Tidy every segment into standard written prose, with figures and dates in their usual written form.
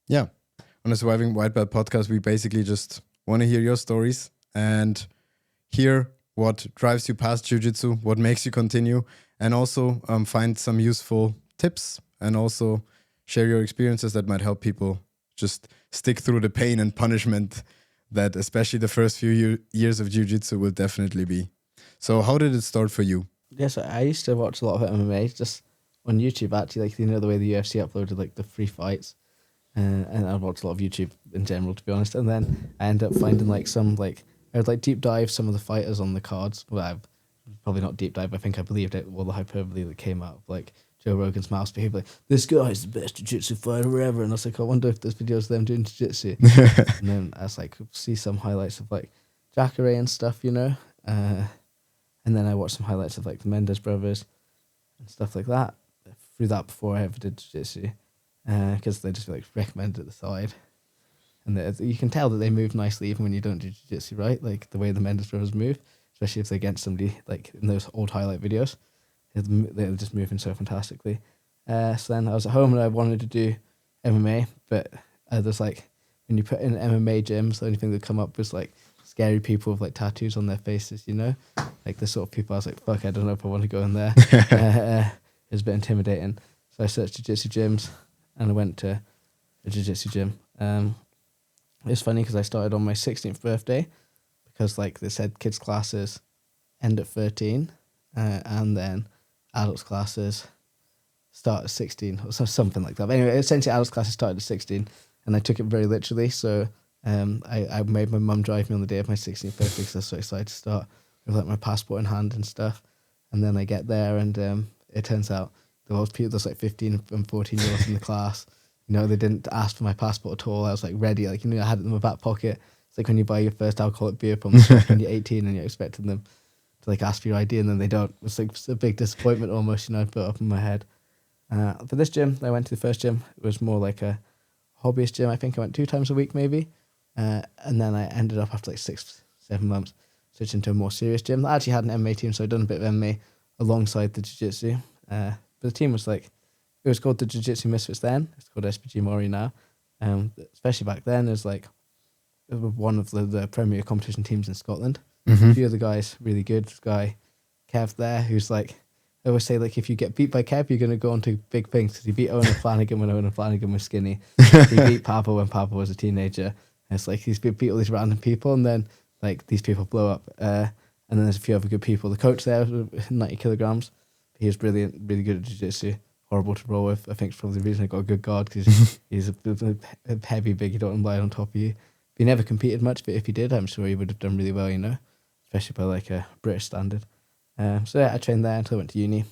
Yeah. On the Surviving White Belt podcast, we basically just want to hear your stories and hear what drives you past jiu-jitsu, what makes you continue, and also find some useful tips and also share your experiences that might help people just stick through the pain and punishment that especially the first few years of jiu-jitsu will definitely be. So how did it start for you? Yes, I used to watch a lot of MMA just on YouTube, actually, like, the way the UFC uploaded like the free fights. And I watched a lot of YouTube in general, to be honest. And then I ended up finding like some like I would like deep dive some of the fighters on the cards. Well, I've probably not deep dive. I think I believed it. All the hyperbole that came out of like Joe Rogan's mouth, but he'd be like, "This guy's the best jiu-jitsu fighter ever," and I was like, "I wonder if there's videos of them doing jiu-jitsu." And then I was like, see some highlights of like Jacare and stuff, and then I watched some highlights of like the Mendes brothers and stuff like that. Through that before I ever did jiu-jitsu. Because they just like recommend at the side, and you can tell that they move nicely even when you don't do jiu-jitsu, right? Like the way the Mendes brothers move, especially if they're against somebody like in those old highlight videos, they're just moving so fantastically. So then I was at home and I wanted to do MMA, but there's like when you put in MMA gyms, the only thing that come up was like scary people with like tattoos on their faces, like the sort of people I was like, fuck, I don't know if I want to go in there. It was a bit intimidating, so I searched jiu-jitsu gyms. And I went to a jiu-jitsu gym. It's funny because I started on my 16th birthday because like they said kids classes end at 13 and then adults classes start at 16 or something like that. But anyway, essentially adults classes started at 16 and I took it very literally. So I made my mum drive me on the day of my 16th birthday because I was so excited to start with like my passport in hand and stuff. And then I get there and it turns out there's like 15 and 14-year-olds in the class. They didn't ask for my passport at all. I was like ready, like, I had it in my back pocket. It's like when you buy your first alcoholic beer from the shop when you're 18 and you're expecting them to like ask for your ID and then they don't. It's like a big disappointment almost, I put up in my head. For this gym, I went to the first gym. It was more like a hobbyist gym. I think I went 2 times a week maybe. And then I ended up after like 6-7 months switching to a more serious gym. I actually had an MMA team, so I'd done a bit of MMA alongside the jiu-jitsu. But the team was like, it was called the Jiu Jitsu Misfits then. It's called SPG Mori now. Especially back then, it was like one of the premier competition teams in Scotland. Mm-hmm. A few of the guys really good. This guy, Kev there, who's like, I always say like if you get beat by Kev, you're going to go on to big things because he beat Owen Flanagan when Owen Flanagan was skinny. He beat Papa when Papa was a teenager. And it's like he's beat all these random people and then like these people blow up. And then there's a few other good people. The coach there was 90 kilograms. He was brilliant, really good at jiu-jitsu. Horrible to roll with. I think it's probably the reason I got a good guard because he's a heavy, big. You don't lie on top of you. He never competed much, but if he did, I'm sure he would have done really well, especially by like a British standard. So yeah, I trained there until I went to uni.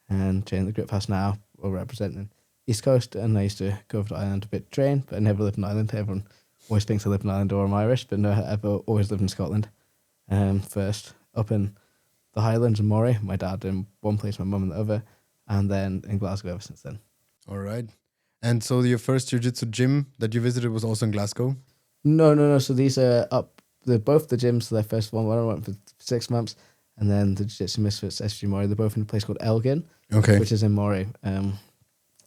And trained at the Grip House now, or representing East Coast. And I used to go over to Ireland a bit to train, but I never lived in Ireland. Everyone always thinks I live in Ireland or I'm Irish, but no, I've always lived in Scotland. First up in the Highlands and Moray, my dad in one place, my mum in the other, and then in Glasgow ever since then. All right. And so your first jiu-jitsu gym that you visited was also in Glasgow? No. So these are up, both the gyms, the first one I went for 6 months, and then the Jiu Jitsu Misfits, SG Moray, they're both in a place called Elgin, which is in Moray,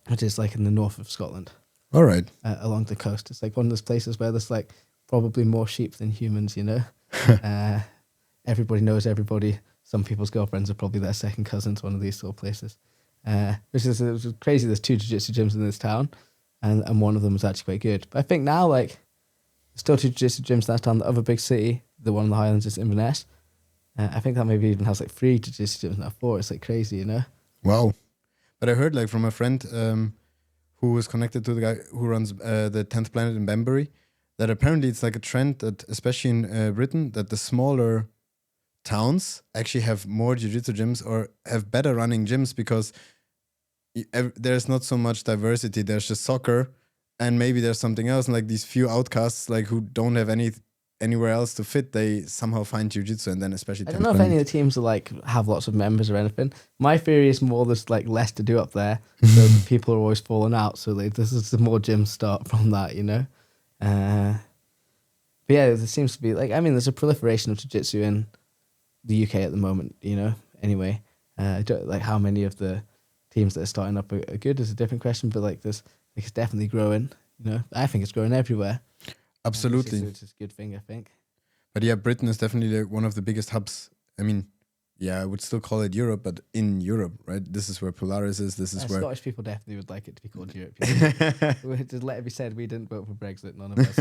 which is like in the north of Scotland. All right. Along the coast. It's like one of those places where there's like probably more sheep than humans, Everybody knows everybody. Some people's girlfriends are probably their second cousins, one of these sort of places. Which is it was crazy. There's 2 jiu-jitsu gyms in this town, and one of them was actually quite good. But I think now, like, there's still 2 jiu-jitsu gyms in that town. The other big city, the one in the Highlands, is Inverness. I think that maybe even has like 3 jiu-jitsu gyms, not 4. It's like crazy, Wow. But I heard like from a friend who was connected to the guy who runs the 10th Planet in Banbury, that apparently it's like a trend that, especially in Britain, that the smaller towns actually have more jiu-jitsu gyms or have better running gyms because there's not so much diversity. There's just soccer and maybe there's something else. And like these few outcasts like who don't have anywhere else to fit, they somehow find jiu-jitsu. And then especially I don't know if any of the teams are like have lots of members or anything. My theory is more there's like less to do up there, so people are always falling out. So like this is the more gyms start from that, But yeah, there seems to be like there's a proliferation of jiu-jitsu in the UK at the moment, Anyway, I don't like how many of the teams that are starting up are good is a different question, but like there's Like it's definitely growing. You know, I think it's growing everywhere. Absolutely. Which is a good thing, I think. But yeah, Britain is definitely one of the biggest hubs. I mean, yeah, I would still call it Europe, but in Europe, right? This is where Polaris is. This is where Scottish people definitely would like it to be called Europe. Just let it be said, we didn't vote for Brexit. None of us.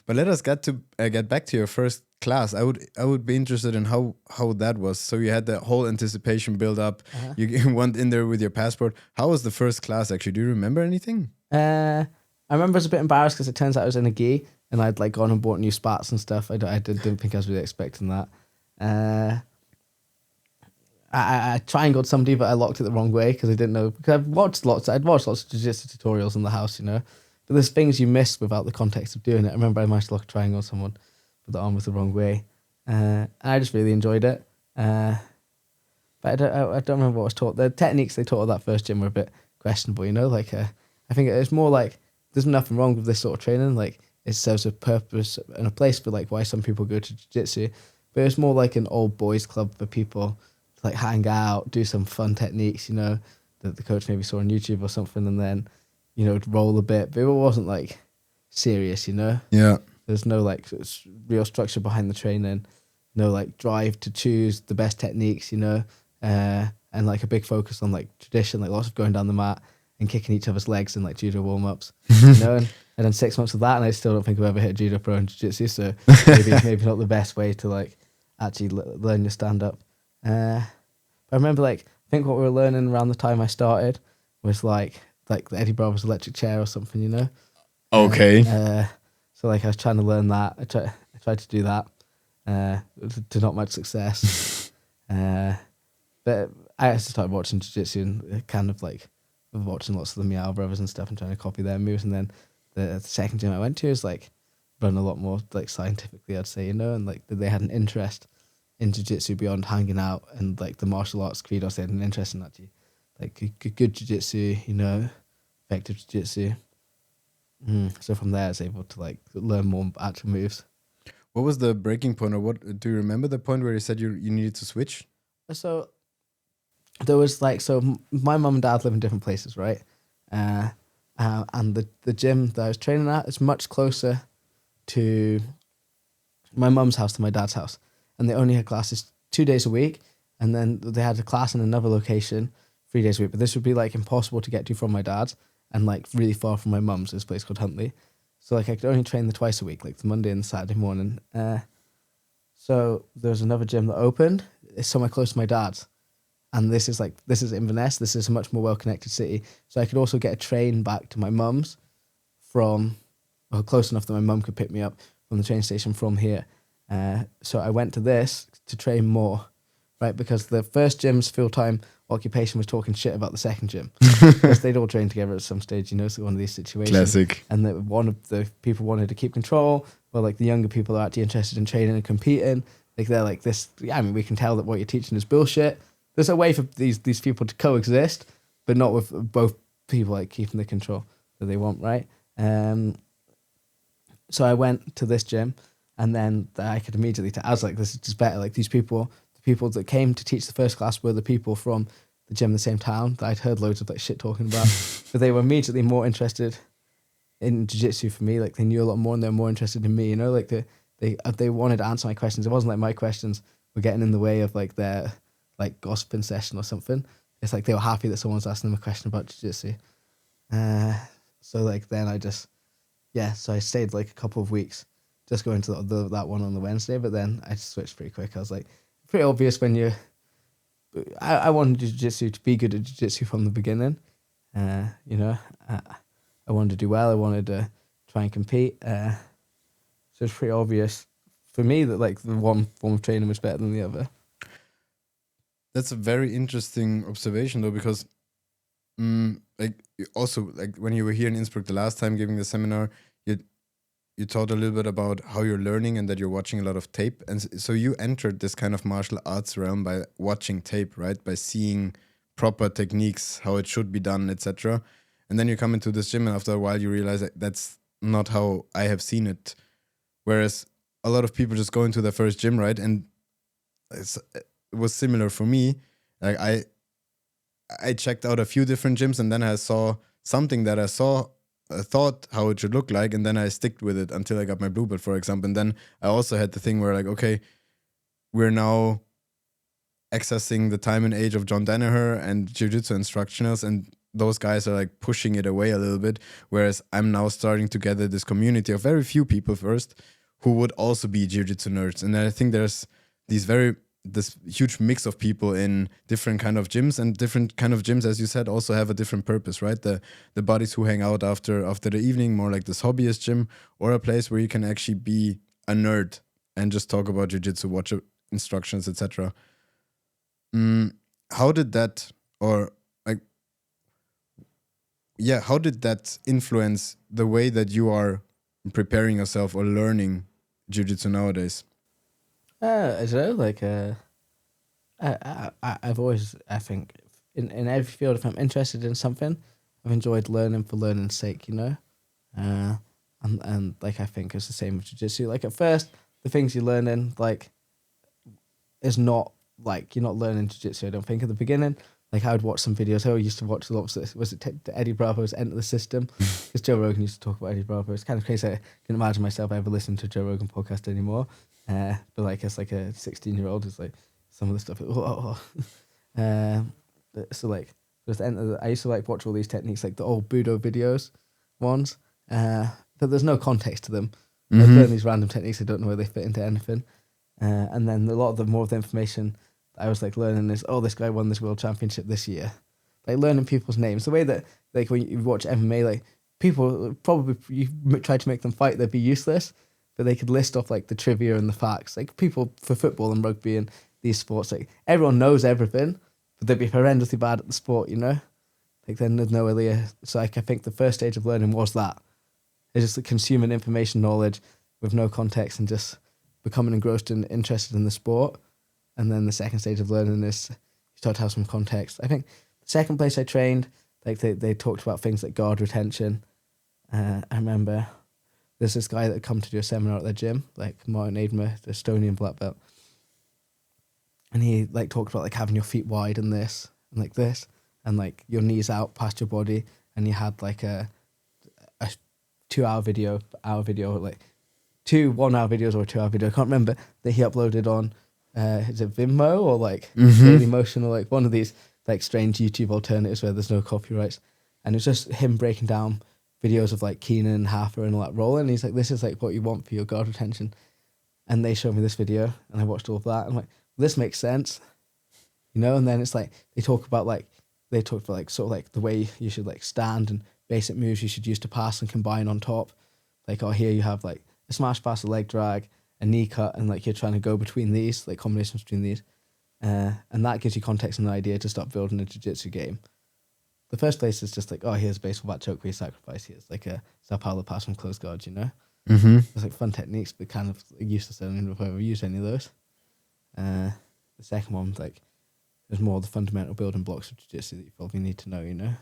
But let us get back to your first class. I would be interested in how that was. So you had the whole anticipation build up. You went in there with your passport. How was the first class actually? Do you remember anything? I remember I was a bit embarrassed because it turns out I was in a gi and I'd like gone and bought new spats and stuff. I didn't think I was really expecting that. I triangled somebody, but I locked it the wrong way because I didn't know. Because I'd watched lots of jiu-jitsu tutorials in the house, you know. But there's things you miss without the context of doing it. I remember I managed to lock a triangle on someone, but the arm was the wrong way. And I just really enjoyed it. But I don't remember what was taught. The techniques they taught at that first gym were a bit questionable, you know. Like I think it's more like there's nothing wrong with this sort of training. Like it serves a purpose and a place for like why some people go to jiu-jitsu. But it's more like an old boys club for people to like hang out, do some fun techniques, you know, that the coach maybe saw on YouTube or something, and then, you know, roll a bit. But it wasn't like serious, you know. Yeah. There's no like real structure behind the training, no like drive to choose the best techniques, you know, and like a big focus on like tradition, like lots of going down the mat and kicking each other's legs in like judo warm-ups, you know. And I've done 6 months of that, and I still don't think I've ever hit judo pro in jiu-jitsu. So maybe not the best way to like actually learn your stand-up. But I remember like I think what we were learning around the time I started was like the Eddie Bravo's electric chair or something, you know. Okay. So like I was trying to learn that. I tried to do that. To not much success. But I also started watching jiu-jitsu and kind of like watching lots of the Meow Brothers and stuff and trying to copy their moves. And then the second gym I went to is like run a lot more like scientifically, I'd say, you know, and like they had an interest in jiu-jitsu beyond hanging out and like the martial arts credos. They had an interest in actually like good jiu-jitsu, you know, effective jiu-jitsu. So from there I was able to like learn more actual moves. What was the breaking point, or what do you remember the point where you said you needed to switch? So there was like, my mum and dad live in different places, right? And the gym that I was training at is much closer to my mum's house than my dad's house. And they only had classes 2 days a week. And then they had a class in another location 3 days a week. But this would be like impossible to get to from my dad's and like really far from my mum's, this place called Huntley. So like I could only train there twice a week, like the Monday and the Saturday morning. So there was another gym that opened. It's somewhere close to my dad's. And this is Inverness. This is a much more well-connected city. So I could also get a train back to my mum's close enough that my mum could pick me up from the train station from here. So I went to this to train more, right? Because the first gym's full-time occupation was talking shit about the second gym. Because they'd all trained together at some stage, you know, so one of these situations. Classic. And that one of the people wanted to keep control, or like the younger people are actually interested in training and competing. Like they're like this, I mean, we can tell that what you're teaching is bullshit. There's a way for these people to coexist, but not with both people like keeping the control that they want, right? So I went to this gym, and then I could immediately tell, I was like, this is just better. Like the people that came to teach the first class were the people from the gym in the same town that I'd heard loads of like shit talking about. But they were immediately more interested in jiu-jitsu for me. Like they knew a lot more, and they were more interested in me, you know, like they wanted to answer my questions. It wasn't like my questions were getting in the way of like their like gossiping session or something. It's like they were happy that someone was asking them a question about jiu-jitsu. So like then so I stayed like a couple of weeks just going to that one on the Wednesday, but then I switched pretty quick. I was like, pretty obvious when I wanted jiu-jitsu to be good at jiu-jitsu from the beginning. You know, I wanted to do well. I wanted to try and compete. So it's pretty obvious for me that like the one form of training was better than the other. That's a very interesting observation, though, because like also like when you were here in Innsbruck the last time giving the seminar, you taught a little bit about how you're learning and that you're watching a lot of tape, and so you entered this kind of martial arts realm by watching tape, right? By seeing proper techniques, how it should be done, etc. And then you come into this gym, and after a while you realize that that's not how I have seen it. Whereas a lot of people just go into their first gym, right? And it was similar for me. Like I checked out a few different gyms, and then I saw something that I thought how it should look like, and then I sticked with it until I got my blue belt, for example. And then I also had the thing where like, okay, we're now accessing the time and age of John Danaher and Jiu Jitsu instructionals, and those guys are like pushing it away a little bit. Whereas I'm now starting to gather this community of very few people first who would also be Jiu Jitsu nerds. And I think there's this huge mix of people in different kind of gyms, and different kind of gyms, as you said, also have a different purpose, right? The buddies who hang out after the evening, more like this hobbyist gym, or a place where you can actually be a nerd and just talk about jiu-jitsu, watch instructions, etc. How did that, or like, yeah, how did that influence the way that you are preparing yourself or learning jiu-jitsu nowadays? I don't know, like, I've always, I think, in every field, if I'm interested in something, I've enjoyed learning for learning's sake, you know? And like, I think it's the same with jiu-jitsu. Like, at first, the things you're learning, like, is not, like, you're not learning jiu-jitsu, I don't think, at the beginning. Like, I would watch some videos. I used to watch a lot of, was it Eddie Bravo's Enter the System? Because Joe Rogan used to talk about Eddie Bravo. It's kind of crazy. I can imagine myself ever listening to a Joe Rogan podcast anymore. But like, as like a 16-year-old, it's like some of the stuff. So like, just I used to like watch all these techniques, like the old Budo videos ones. But there's no context to them. I learn these random techniques. I don't know where they fit into anything. And then a lot of the more of the information I was like learning is, oh, this guy won this world championship this year. Like learning people's names. The way that like when you watch MMA, like people probably you try to make them fight, they'd be useless. But they could list off like the trivia and the facts. Like people for football and rugby and these sports, like everyone knows everything, but they'd be horrendously bad at the sport, you know? Like then there's no earlier. So like I think the first stage of learning was that. It's just like consuming information knowledge with no context and just becoming engrossed and interested in the sport. And then the second stage of learning is you start to have some context. I think the second place I trained, like they talked about things like guard retention. I remember there's this guy that had come to do a seminar at their gym, like Martin Aidmer, the Estonian black belt. And he like talked about like having your feet wide and this, and like your knees out past your body. And you had like a 2-hour video, like 2 1-hour videos or a 2-hour video. I can't remember that he uploaded on, is it Vimeo or like Dailymotion or like one of these like strange YouTube alternatives where there's no copyrights. And it's just him breaking down videos of like Keenan and Hafer and all that rolling. And he's like, this is like what you want for your guard retention. And they showed me this video and I watched all of that. I'm like, this makes sense, you know? And then it's like, they talked about like sort of like the way you should like stand and basic moves you should use to pass and combine on top. Like, oh, here you have like a smash pass, a leg drag, a knee cut, and like you're trying to go between these, like combinations between these. And that gives you context and an idea to start building a jiu-jitsu game. The first place is just like, oh, here's a baseball bat choke where you sacrifice. Here's like a Sao Paulo pass from close guard, you know? It's like fun techniques, but kind of useless. I don't know if I ever used any of those. The second one, like, there's more of the fundamental building blocks of jiu-jitsu that you probably need to know, you know?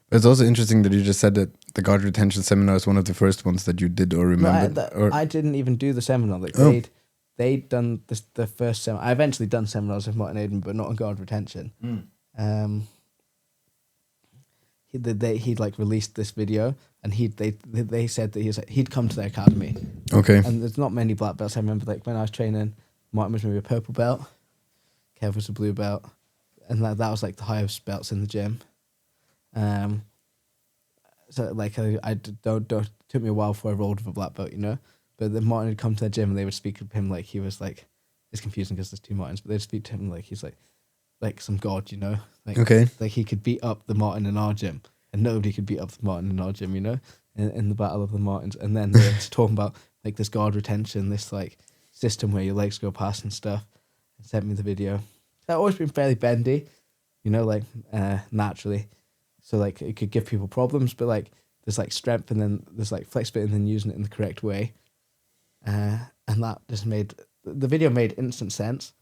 But it's also interesting that you just said that the guard retention seminar is one of the first ones that you did or remembered. No, I didn't even do the seminar. Like they'd done the first seminar. I eventually done seminars with Martin Aiden, but not on guard retention. He'd like released this video, and they said that he'd come to their academy. Okay. And there's not many black belts. I remember like when I was training, Martin was maybe a purple belt, Kev was a blue belt, and that was like the highest belts in the gym. So like I don't took me a while before I rolled with a black belt, you know. But then Martin would come to their gym and they would speak to him like he was like, it's confusing because there's 2 Martins, but they'd speak to him like he's like some god, you know. Like, okay. Like he could beat up the Martin in our gym, and nobody could beat up the Martin in our gym, you know, in the battle of the Martins. And then they're talking about like this guard retention, this like system where your legs go past and stuff. And sent me the video. I've always been fairly bendy, you know, like naturally. So like it could give people problems, but like there's like strength and then there's like flexibility and then using it in the correct way. And that just made the video made instant sense,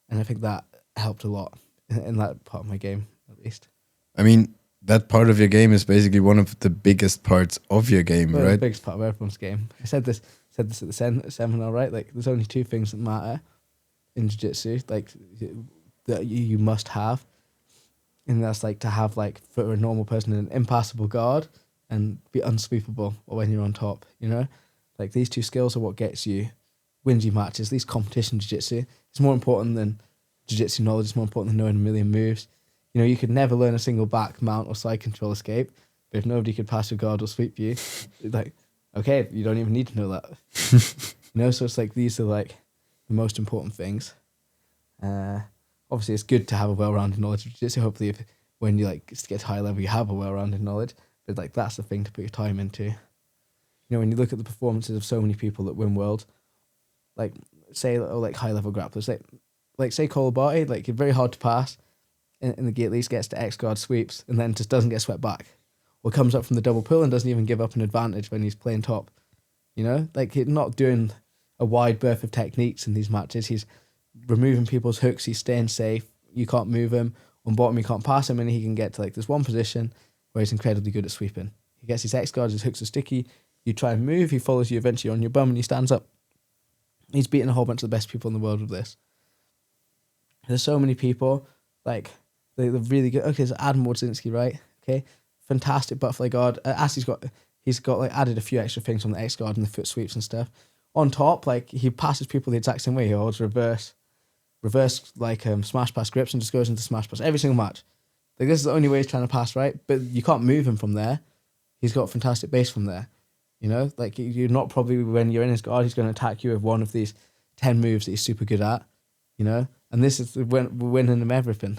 and I think that helped a lot in that part of my game at least. I mean, that part of your game is basically one of the biggest parts of your game, right? The biggest part of everyone's game. I said this at the seminar, right? Like there's only 2 things that matter in jiu-jitsu, like that you must have. And that's like to have like for a normal person an impassable guard and be unsweepable when you're on top, you know? Like these two skills are what wins you matches. These competition jiu-jitsu, it's more important than jiu-jitsu knowledge, it's more important than knowing a million moves. You know, you could never learn a single back, mount, or side control escape, but if nobody could pass your guard or sweep you, like, okay, you don't even need to know that. You know, so it's like these are like the most important things. Obviously, it's good to have a well-rounded knowledge of jiu-jitsu. Hopefully, when you like get to high level, you have a well-rounded knowledge. But like that's the thing to put your time into. You know, when you look at the performances of so many people that win world, like say like high-level grapplers, like say Kolobati, like it's very hard to pass in the gi, at least gets to X guard sweeps and then just doesn't get swept back, or comes up from the double pull and doesn't even give up an advantage when he's playing top. You know, like he's not doing a wide berth of techniques in these matches. He's removing people's hooks. He's staying safe. You can't move him. On bottom, you can't pass him, and he can get to like this one position where he's incredibly good at sweeping. He gets his X guards, his hooks are sticky. You try and move, he follows you eventually on your bum, and he stands up. He's beaten a whole bunch of the best people in the world with this. There's so many people, like, they're really good. Okay, so Adam Wodzinski, right? Okay, fantastic butterfly guard. He's got like added a few extra things on the X guard and the foot sweeps and stuff. On top, like, he passes people the exact same way. He holds reverse like smash pass grips and just goes into smash pass every single match. Like, this is the only way he's trying to pass, right? But you can't move him from there. He's got fantastic base from there. You know, like, you're not probably, when you're in his guard, he's going to attack you with one of these 10 moves that he's super good at, you know? And this is we're winning him everything.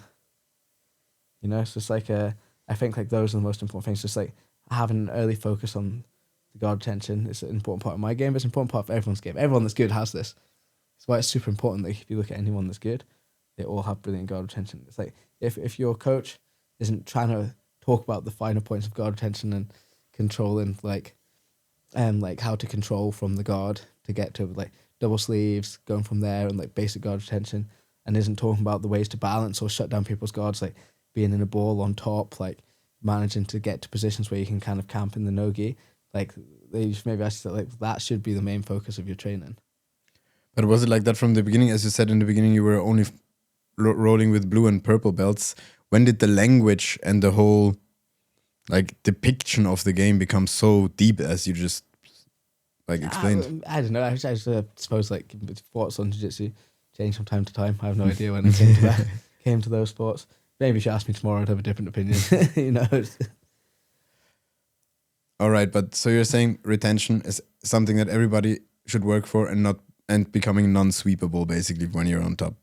You know, so it's like, I think like those are the most important things. Just like having an early focus on the guard retention is an important part of my game, but it's an important part of everyone's game. Everyone that's good has this. That's why it's super important that if you look at anyone that's good, they all have brilliant guard retention. It's like if your coach isn't trying to talk about the finer points of guard retention and controlling like how to control from the guard to get to like double sleeves, going from there, and like basic guard retention, and isn't talking about the ways to balance or shut down people's guards, like being in a ball on top, like managing to get to positions where you can kind of camp in the no-gi, like they maybe actually like that should be the main focus of your training. But was it like that from the beginning? As you said in the beginning, you were only rolling with blue and purple belts. When did the language and the whole like depiction of the game become so deep, as you just like explained? I don't know. I suppose like sports on jiu-jitsu change from time to time. I have no idea when it came to that. Came to those sports. Maybe if you asked me tomorrow, I'd have a different opinion. Who knows? All right, but so you're saying retention is something that everybody should work for, and becoming non-sweepable basically when you're on top.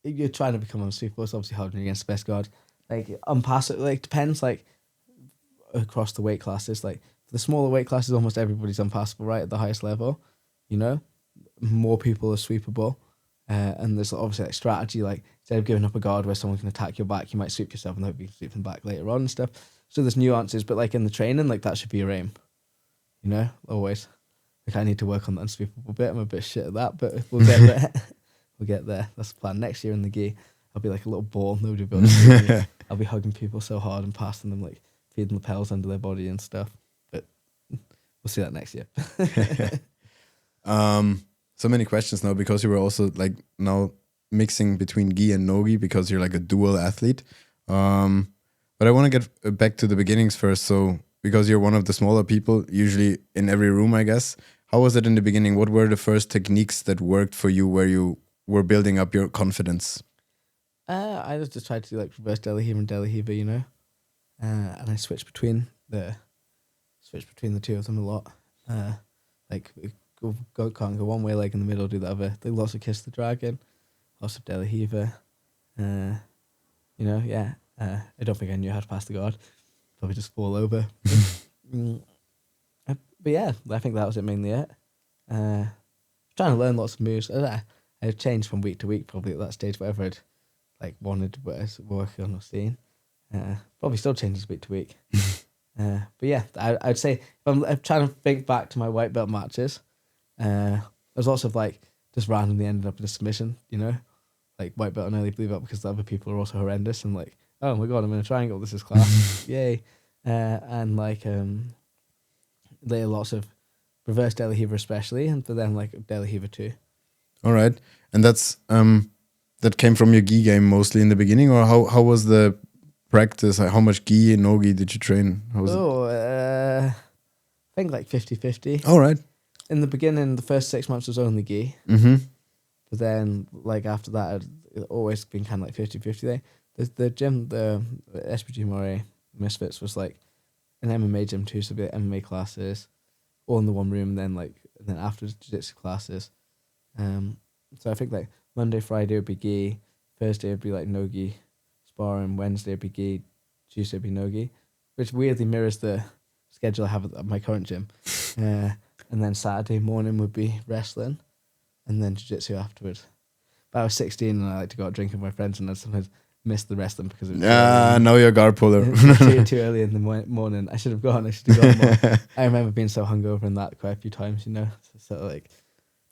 You're trying to become unsweepable. It's obviously hard against the best guard. Like unpassable, like depends like across the weight classes. Like for the smaller weight classes, almost everybody's unpassable, right? At the highest level, you know, more people are sweepable. And there's obviously like strategy, like instead of giving up a guard where someone can attack your back, you might sweep yourself and hope you can sweep them back later on and stuff. So there's nuances, but like in the training, like that should be your aim, you know, always. Like I need to work on the unsweepable bit. I'm a bit shit at that, but we'll get there. We'll get there. That's the plan. Next year in the gi, I'll be like a little ball. Nobody will be able to see me. I'll be hugging people so hard and passing them, like feeding lapels under their body and stuff. But we'll see that next year. So many questions now, because you were also like now mixing between gi and no gi, because you're like a dual athlete. But I want to get back to the beginnings first. So because you're one of the smaller people, usually in every room, I guess. How was it in the beginning? What were the first techniques that worked for you where you were building up your confidence? I just tried to do like reverse deli heaver and deli heaver, you know, and I switched between the two of them a lot. Like can't go one way leg in the middle, do the other. Like lots of kiss the dragon, lots of deli heaver. You know, yeah. I don't think I knew how to pass the guard. Probably just fall over. But yeah, I think that was it mainly. Trying to learn lots of moves. I changed from week to week probably at that stage, whatever I'd like wanted to work on or seen. Probably still changes week to week. But yeah, I'd say if I'm trying to think back to my white belt matches, there's lots of like just randomly ended up in a submission, you know, like white belt and early blue belt, because the other people are also horrendous and like, oh my god, I'm in a triangle, this is class. Yay. And like there are lots of reverse deli heaver especially, and for them like deli heaver too. All right. And that's that came from your gi game mostly in the beginning, or how was the practice? Like, how much gi and no gi did you train? How was it? I think like 50-50. All right. In the beginning, the first 6 months was only gi. Mm-hmm. But then, like, after that, it's always been kind of like 50-50 there. The gym, the SWB Moray Misfits was like an MMA gym too, so we had MMA classes all in the one room, and then after jiu-jitsu classes. So I think like Monday, Friday would be gi, Thursday would be like no gi sparring, Wednesday would be gi, Tuesday would be no gi, which weirdly mirrors the schedule I have at my current gym. And then Saturday morning would be wrestling, and then jiu-jitsu afterwards. But I was 16 and I like to go out drinking with my friends, and I sometimes miss the wrestling because it was now you're a guard puller. too early in the morning. I should have gone more. I remember being so hungover in that quite a few times, you know. So like,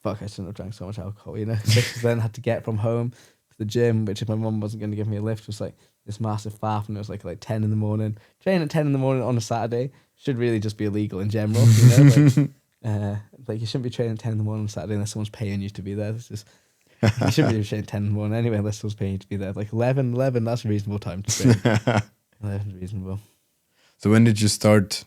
fuck, I shouldn't have drank so much alcohol, you know. Because then I had to get from home to the gym, which if my mum wasn't going to give me a lift, was like this massive faff, and it was like 10 in the morning. Training at 10 in the morning on a Saturday should really just be illegal in general, you know. Like you shouldn't be training at 10 in the morning on Saturday unless someone's paying you to be there. This is you shouldn't be training at 10 in the morning anyway unless someone's paying you to be there. Like 11, that's a reasonable time to train. 11 is reasonable. So when did you start,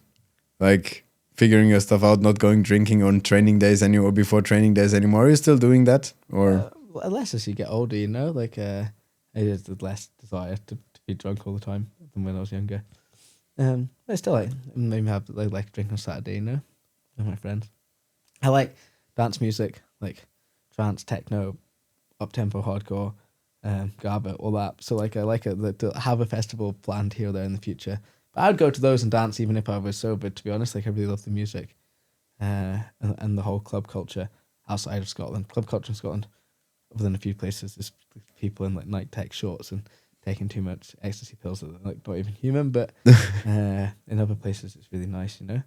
like, figuring your stuff out, not going drinking on training days anymore, or before training days anymore? Are you still doing that? Or less as you get older, you know, like I just had less desire to be drunk all the time than when I was younger. I still like maybe have like drink on Saturday, you know, with my friends. I like dance music, like trance, techno, up-tempo, hardcore, garba, all that. So like I like to have a festival planned here or there in the future. But I'd go to those and dance even if I was sober, to be honest. Like I really love the music and the whole club culture outside of Scotland. Club culture in Scotland, other than a few places, is people in like night tech shorts and taking too much ecstasy pills that are like not even human. But in other places it's really nice, you know.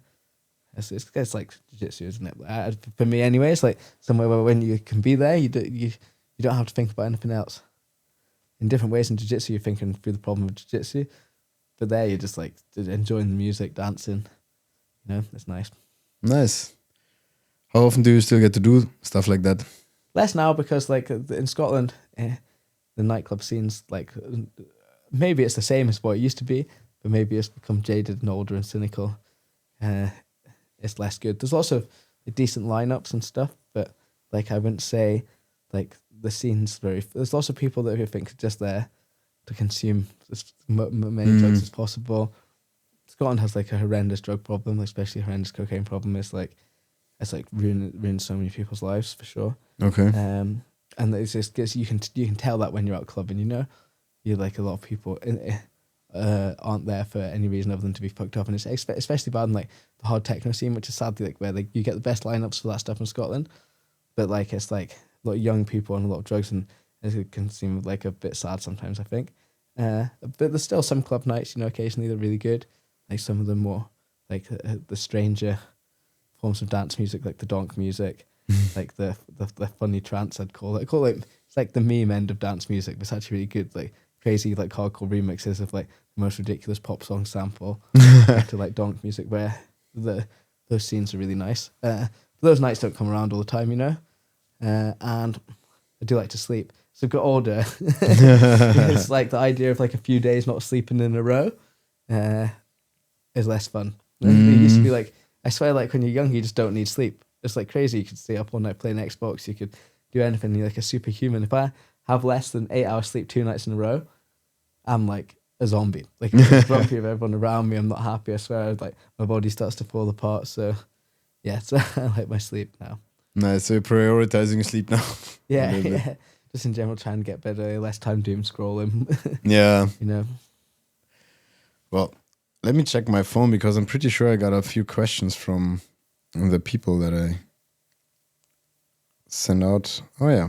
It's like jiu-jitsu, isn't it? For me anyway, it's like somewhere where when you can be there, you don't have to think about anything else. In different ways in jiu-jitsu, you're thinking through the problem of jiu-jitsu, but there you're just like enjoying the music, dancing. You know, it's nice. Nice. How often do you still get to do stuff like that? Less now because like in Scotland, the nightclub scene's like maybe it's the same as what it used to be, but maybe it's become jaded and older and cynical. It's less good. There's lots of decent lineups and stuff, but like I wouldn't say like the scene's there's lots of people that I think are just there to consume as many drugs as possible. Scotland has like a horrendous drug problem, especially a horrendous cocaine problem. It's like ruined so many people's lives for sure. Okay. And it's just you can tell that when you're out clubbing, you know, you're like a lot of people aren't there for any reason other than to be fucked up, and it's especially bad in like the hard techno scene, which is sadly like where like you get the best lineups for that stuff in Scotland, but like it's like a lot of young people and a lot of drugs, and it can seem like a bit sad sometimes, I think. But there's still some club nights, you know, occasionally they're really good. Like some of them more like the stranger forms of dance music, like the donk music, like the funny trance, I'd call it. It's like the meme end of dance music, but it's actually really good. Like crazy like hardcore remixes of like the most ridiculous pop song sample to like donk music, where those scenes are really nice. Those nights don't come around all the time, you know. And I do like to sleep. So I've got older. It's like the idea of like a few days not sleeping in a row is less fun. It used to be like, I swear, like when you're young, you just don't need sleep. It's like crazy. You could stay up all night playing Xbox. You could do anything. You're like a superhuman. If I have less than 8 hours sleep 2 nights in a row, I'm like a zombie. Like I'm just grumpy with everyone around me. I'm not happy. I swear, like my body starts to fall apart. So yeah, so I like my sleep now. Nice. So you're prioritizing sleep now. Yeah. Just in general, trying to get better, less time doom scrolling. Yeah. You know. Well, let me check my phone because I'm pretty sure I got a few questions from the people that I sent out. Oh yeah.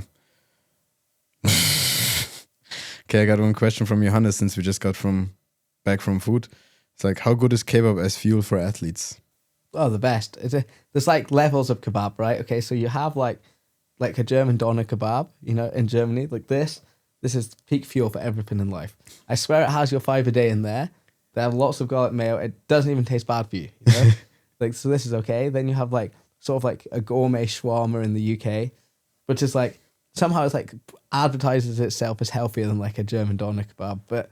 Okay, I got one question from Johannes since we just got back from food. It's like, how good is kebab as fuel for athletes? Oh, the best. There's like levels of kebab, right? Okay, so you have like a German doner kebab, you know, in Germany. Like this is peak fuel for everything in life. I swear it has your 5 a day in there. They have lots of garlic mayo. It doesn't even taste bad for you, you know? Like, so this is okay. Then you have like sort of like a gourmet shawarma in the UK, which is like somehow it's like advertises itself as healthier than like a German doner kebab, but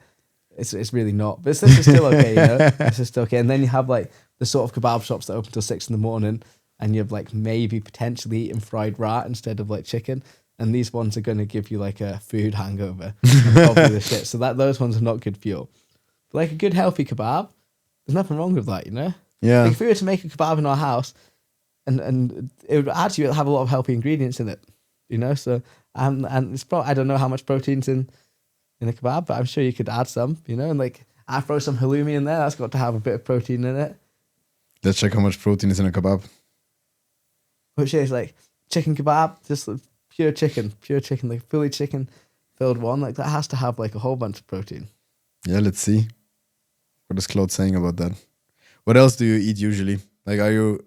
it's really not. But this is still okay, you know. This is still okay. And then you have like the sort of kebab shops that open till 6 a.m, and you're like maybe potentially eating fried rat instead of like chicken. And these ones are going to give you like a food hangover. And probably the shit. So those ones are not good fuel. But like a good healthy kebab, there's nothing wrong with that, you know. Yeah. Like if we were to make a kebab in our house, and it would actually have a lot of healthy ingredients in it, you know. So and it's probably, I don't know how much protein's in a kebab, but I'm sure you could add some, you know. And like I throw some halloumi in there, that's got to have a bit of protein in it. Let's check how much protein is in a kebab. Which is like chicken kebab, just like pure chicken, like fully chicken filled one. Like that has to have like a whole bunch of protein. Yeah, let's see. What is Claude saying about that? What else do you eat usually? Like, are you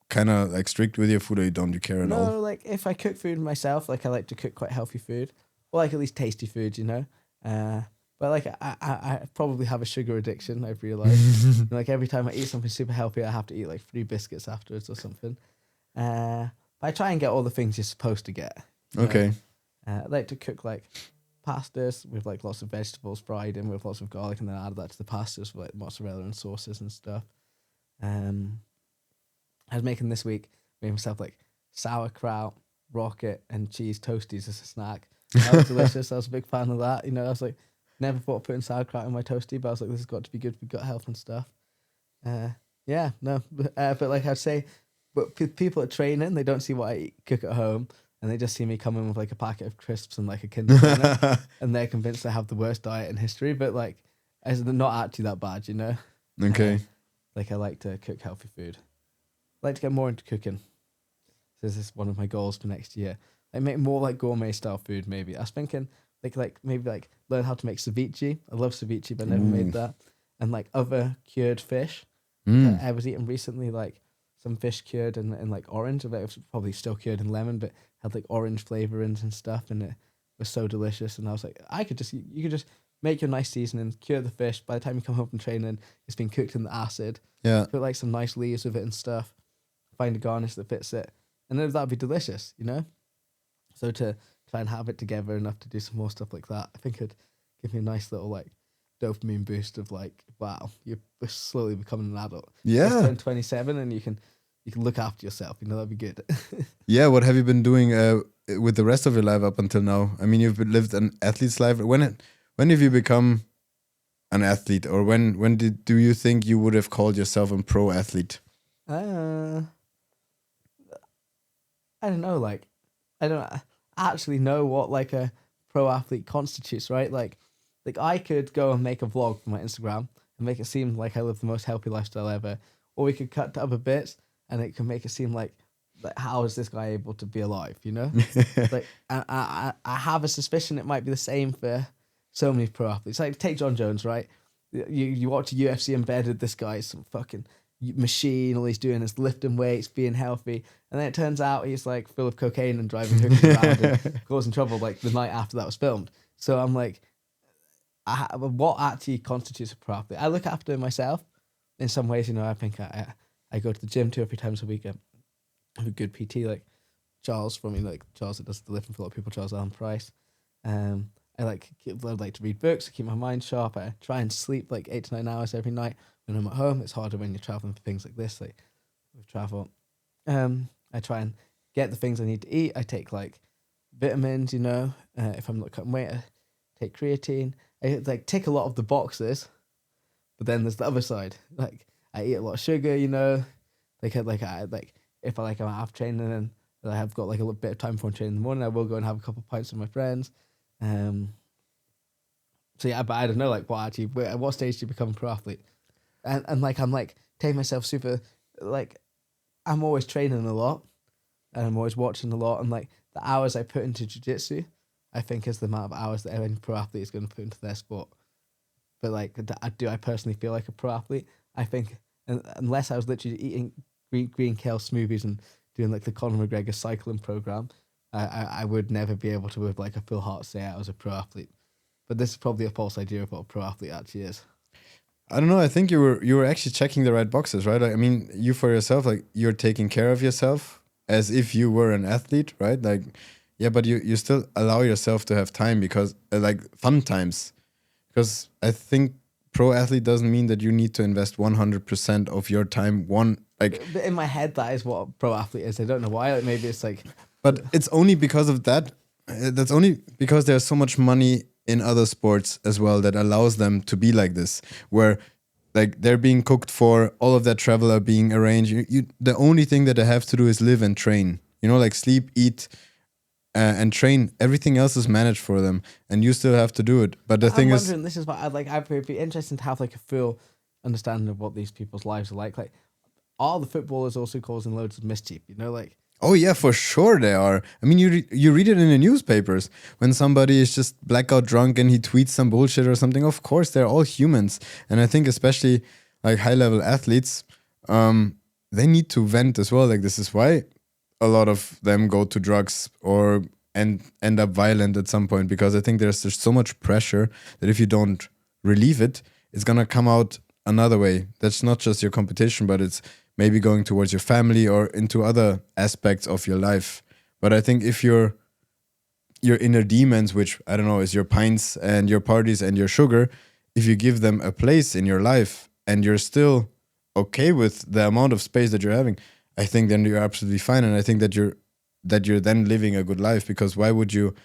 kind of like strict with your food, or you don't care at all? No, like if I cook food myself, like I like to cook quite healthy food, or like at least tasty food, you know. But like I probably have a sugar addiction. I've realized. Like every time I eat something super healthy, I have to eat like 3 biscuits afterwards or something. But I try and get all the things you're supposed to get. Okay. I like to cook like pastas with like lots of vegetables fried in with lots of garlic, and then add that to the pastas with like mozzarella and sauces and stuff. I was making this week, made myself like sauerkraut, rocket, and cheese toasties as a snack. That was delicious. I was a big fan of that. You know, I was like, never thought of putting sauerkraut in my toasty, but I was like, this has got to be good for gut health and stuff. Yeah, no, but like I'd say, but people at training, they don't see what I cook at home, and they just see me come in with like a packet of crisps and like a Kinder Bueno, and they're convinced I have the worst diet in history. But like, it's not actually that bad, you know. Okay. Like I like to cook healthy food. I like to get more into cooking. This is one of my goals for next year. Like make more like gourmet style food. Maybe I was thinking like maybe like learn how to make ceviche. I love ceviche, but I never made that. And like other cured fish. I was eating recently like some fish cured in like orange. It was probably still cured in lemon, but had like orange flavorings and stuff, and it was so delicious. And I was like, you could just make your nice seasoning, cure the fish. By the time you come home from training, it's been cooked in the acid. Yeah. Put like some nice leaves with it and stuff. Find a garnish that fits it, and then that'd be delicious, you know. So to try and have it together enough to do some more stuff like that, I think it'd give me a nice little like dopamine boost of like, wow, you're slowly becoming an adult. Yeah. Just turned 27, and you can look after yourself. You know, that'd be good. Yeah. What have you been doing with the rest of your life up until now? I mean, you've lived an athlete's life. When have you become an athlete, or when do you think you would have called yourself a pro athlete? I don't know. Like, I don't actually know what like a pro athlete constitutes, right? Like I could go and make a vlog for my Instagram and make it seem like I live the most healthy lifestyle ever, or we could cut to other bits and it can make it seem like how is this guy able to be alive? You know, like I have a suspicion it might be the same for so many pro athletes. Like take John Jones, right? You watch a UFC embedded, this guy is some fucking machine. All he's doing is lifting weights, being healthy, and then it turns out he's like full of cocaine and driving hookers around and causing trouble like the night after that was filmed. So I'm like, what actually constitutes a pro athlete? I look after myself in some ways. You know, I think I go to the gym 2 or 3 times a week. I have a good PT like Charles from Charles that does the lifting for a lot of people. Charles Allen Price. I like to read books to keep my mind sharp. I try and sleep like 8 to 9 hours every night when I'm at home. It's harder when you're traveling for things like this, like with travel. I try and get the things I need to eat. I take like vitamins, you know. If I'm not cutting weight, I take creatine. I like tick a lot of the boxes, but then there's the other side. Like I eat a lot of sugar, you know. If I'm out of training and I have got like a little bit of time before training in the morning, I will go and have a couple of pints with my friends. So yeah, but I don't know like at what stage do you become a pro athlete? And like I'm like taking myself super like I'm always training a lot and I'm always watching a lot, and like the hours I put into jiu-jitsu I think is the amount of hours that any pro athlete is going to put into their sport. But like do I personally feel like a pro athlete? I think unless I was literally eating green kale smoothies and doing like the Conor McGregor cycling program, I would never be able to with like a full heart say I was a pro athlete. But this is probably a false idea of what a pro athlete actually is. I don't know. I think you were actually checking the right boxes, right? Like, I mean, you for yourself, like you're taking care of yourself as if you were an athlete, right? Like, yeah, but you still allow yourself to have time because like fun times, Because I think pro athlete doesn't mean that you need to invest 100% of your time. But in my head, that is what a pro athlete is. I don't know why. Like maybe it's like, But it's only because of that. That's only because there's so much money in other sports as well that allows them to be like this, where like they're being cooked for, all of that travel are being arranged. The only thing that they have to do is live and train. Like sleep, eat, and train. Everything else is managed for them, and you still have to do it. But the I'm thing is, wondering. This is what I'd like. I'd be interesting to have like a full understanding of what these people's lives are like. Like, are the footballers also causing loads of mischief? Like. oh yeah, for sure they are. I mean, you read it in the newspapers when somebody is just blackout drunk and he tweets some bullshit or something. Of course, they're all humans, and I think especially like high level athletes, they need to vent as well. Like this is why a lot of them go to drugs or end up violent at some point, because I think there's so much pressure that if you don't relieve it, it's gonna come out another way. That's not just your competition, but it's maybe going towards your family or into other aspects of your life. But I think if your inner demons, which I don't know, is your pints and your parties and your sugar, if you give them a place in your life and you're still okay with the amount of space that you're having, I think then you're absolutely fine. And I think that you're then living a good life, because why would you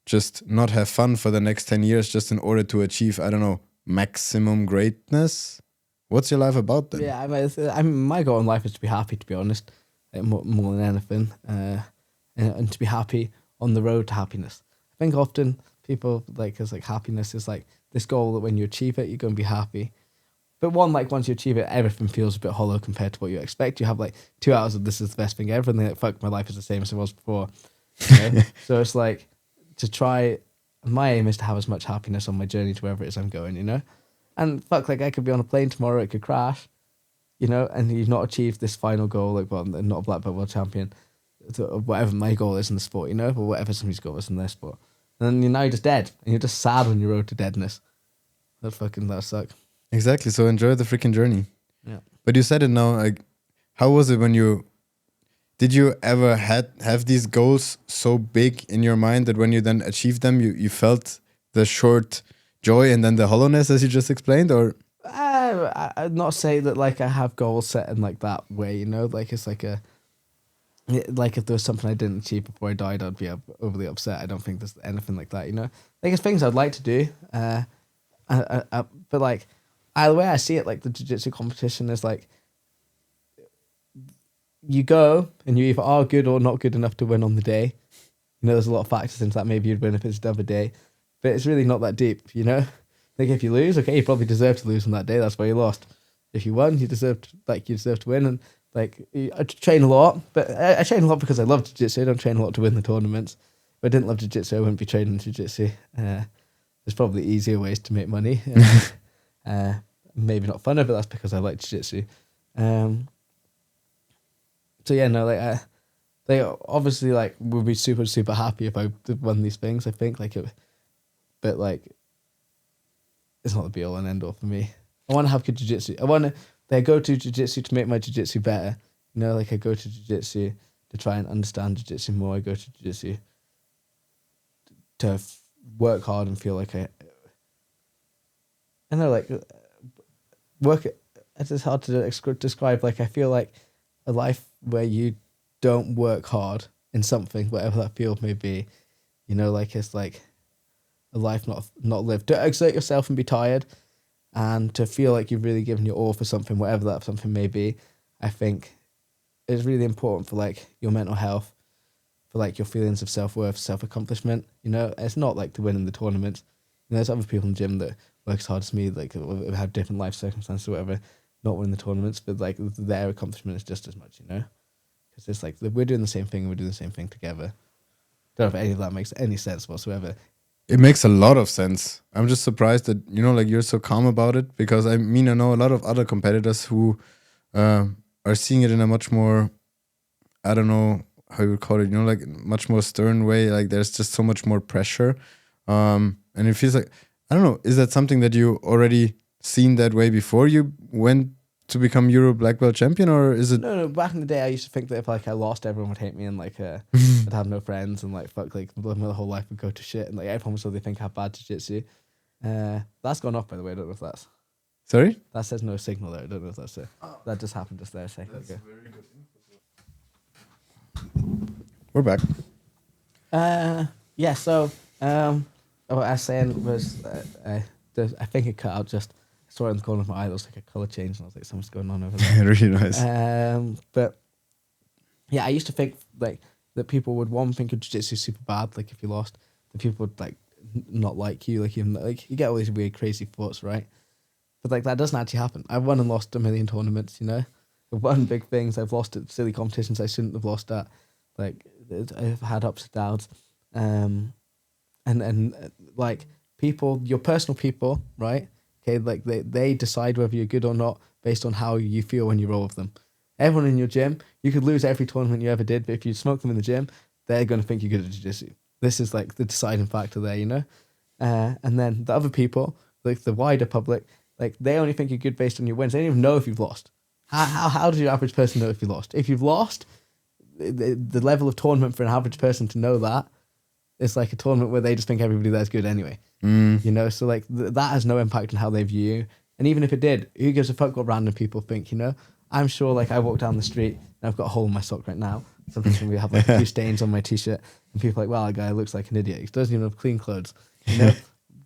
just not have fun for the next 10 years just in order to achieve, I don't know, maximum greatness? What's your life about then? Yeah, I mean, my goal in life is to be happy, to be honest, like, more than anything, and to be happy on the road to happiness. I think often people because happiness is like this goal that when you achieve it, you're going to be happy. But once you achieve it, everything feels a bit hollow compared to what you expect. You have 2 hours of this is the best thing ever, and then fuck, my life is the same as it was before. So it's like to try. My aim is to have as much happiness on my journey to wherever it is I'm going. And fuck, I could be on a plane tomorrow, it could crash, and you've not achieved this final goal, not a black belt world champion, whatever my goal is in the sport, or whatever somebody's goal is in their sport. And then you're just dead, and you're just sad on your road to deadness. That suck. Exactly. So enjoy the freaking journey. Yeah. But you said it now, how was it when did you ever have these goals so big in your mind that when you then achieved them, you felt the short joy and then the hollowness, as you just explained? Or I'd not say that I have goals set in that way, it's if there was something I didn't achieve before I died, I'd be overly upset. I don't think there's anything like that, it's things I'd like to do, but the way I see it, the jiu-jitsu competition is you go and you either are good or not good enough to win on the day. There's a lot of factors into that. Maybe you'd win if it's the other day, but it's really not that deep, if you lose, okay, you probably deserve to lose on that day. That's why you lost. If you won, you deserve to win. And I train a lot, but I train a lot because I love jiu-jitsu. I don't train a lot to win the tournaments. If I didn't love jiu-jitsu, I wouldn't be training jiu-jitsu. There's probably easier ways to make money. Maybe not funner, but that's because I like jiu-jitsu. So yeah, no, they obviously would be super, super happy if I won these things. I think but it's not the be all and end all for me. I want to have good jiu-jitsu. I go to jiu-jitsu to make my jiu-jitsu better. I go to jiu-jitsu to try and understand jiu-jitsu more. I go to jiu-jitsu to work hard and feel like I know, work. It's hard to describe. I feel like a life where you don't work hard in something, whatever that field may be. It's a life not lived. To exert yourself and be tired, and to feel like you've really given your all for something, whatever that something may be. I think is really important for your mental health, for your feelings of self-worth, self-accomplishment. It's not to win in the tournament. There's other people in the gym that work as hard as me, have different life circumstances or whatever, not winning the tournaments, but their accomplishment is just as much, because it's we're doing the same thing and we're doing the same thing together. Don't know if any of that makes any sense whatsoever. It makes a lot of sense. I'm just surprised that you're so calm about it, because I know a lot of other competitors who are seeing it in a much more, I don't know how you would call it, much more stern way. There's just so much more pressure, and it feels I don't know. Is that something that you already seen that way before you went to become Euro black belt champion, or is it? No. Back in the day, I used to think that if I lost, everyone would hate me, and I'd have no friends, and fuck, my whole life would go to shit, and everyone would suddenly think I had bad jiu-jitsu. That's gone off, by the way. I don't know if that's... Sorry? That says no signal there. I don't know if that's it. That just happened just there a second ago. Very good info. We're back. Yeah, so what I was saying was I think it cut out just... I saw it in the corner of my eye. There was like a colour change, and I was like, something's going on over there. Really nice. But yeah, I used to think like that people would think of jiu-jitsu super bad, like if you lost, that people would like not like you, like even like you get all these weird crazy thoughts, right? But like that doesn't actually happen. I've won and lost a million tournaments, you know. I've won big things. I've lost at silly competitions I shouldn't have lost at. Like I've had ups and downs, and like people, your personal people, right? Okay, like they decide whether you're good or not based on how you feel when you roll with them. Everyone in your gym, you could lose every tournament you ever did, but if you smoke them in the gym, they're going to think you're good at jiu-jitsu. This is like the deciding factor there, you know? And then the other people, like the wider public, like they only think you're good based on your wins. They don't even know if you've lost. How does your average person know if you lost? If you've lost, the level of tournament for an average person to know that is like a tournament where they just think everybody there's good anyway. You know, so like that has no impact on how they view you. And even if it did, who gives a fuck what random people think, you know? I'm sure like I walk down the street and I've got a hole in my sock right now. Sometimes we have like a few stains on my t-shirt and people are like, well, that guy looks like an idiot. He doesn't even have clean clothes. You know?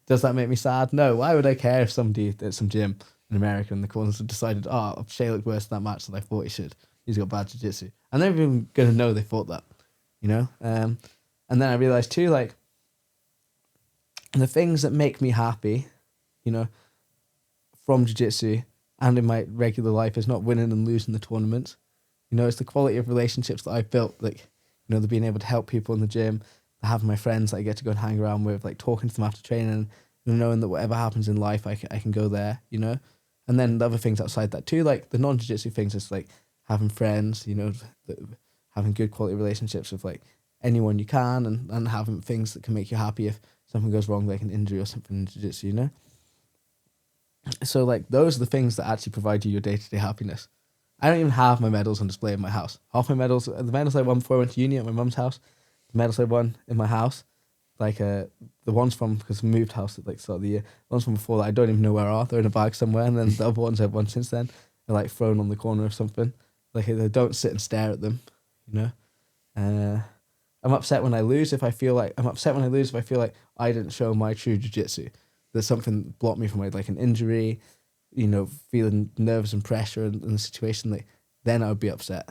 Does that make me sad? No. Why would I care if somebody at some gym in America in the corners have decided, oh, Shay looked worse in that match than I thought he should. He's got bad jiu-jitsu. I'm never even going to know they thought that, you know? And then I realized too, like, the things that make me happy, you know, from jiu-jitsu and in my regular life is not winning and losing the tournaments. You know, it's the quality of relationships that I've built, like, you know, the being able to help people in the gym, the having my friends that I get to go and hang around with, like talking to them after training, and knowing that whatever happens in life, I can go there, you know? And then the other things outside that too, like the non-jiu-jitsu things, is like having friends, you know, having good quality relationships with like anyone you can, and having things that can make you happy if something goes wrong, like an injury or something in jiu-jitsu, you know? So like those are the things that actually provide you your day-to-day happiness. I don't even have my medals on display in my house. Half my medals, the medals I won before I went to uni at my mum's house, the medals I won in my house, like the ones from, because I moved house at like the start of the year, the ones from before that I don't even know where are. They're in a bag somewhere, and then the other ones I've won since then are like thrown on the corner of something. Like I don't sit and stare at them, you know. I'm upset when I lose if I feel like I didn't show my true jiu-jitsu. There's something blocked me from like an injury, you know, feeling nerves and pressure in the situation. Like then I would be upset.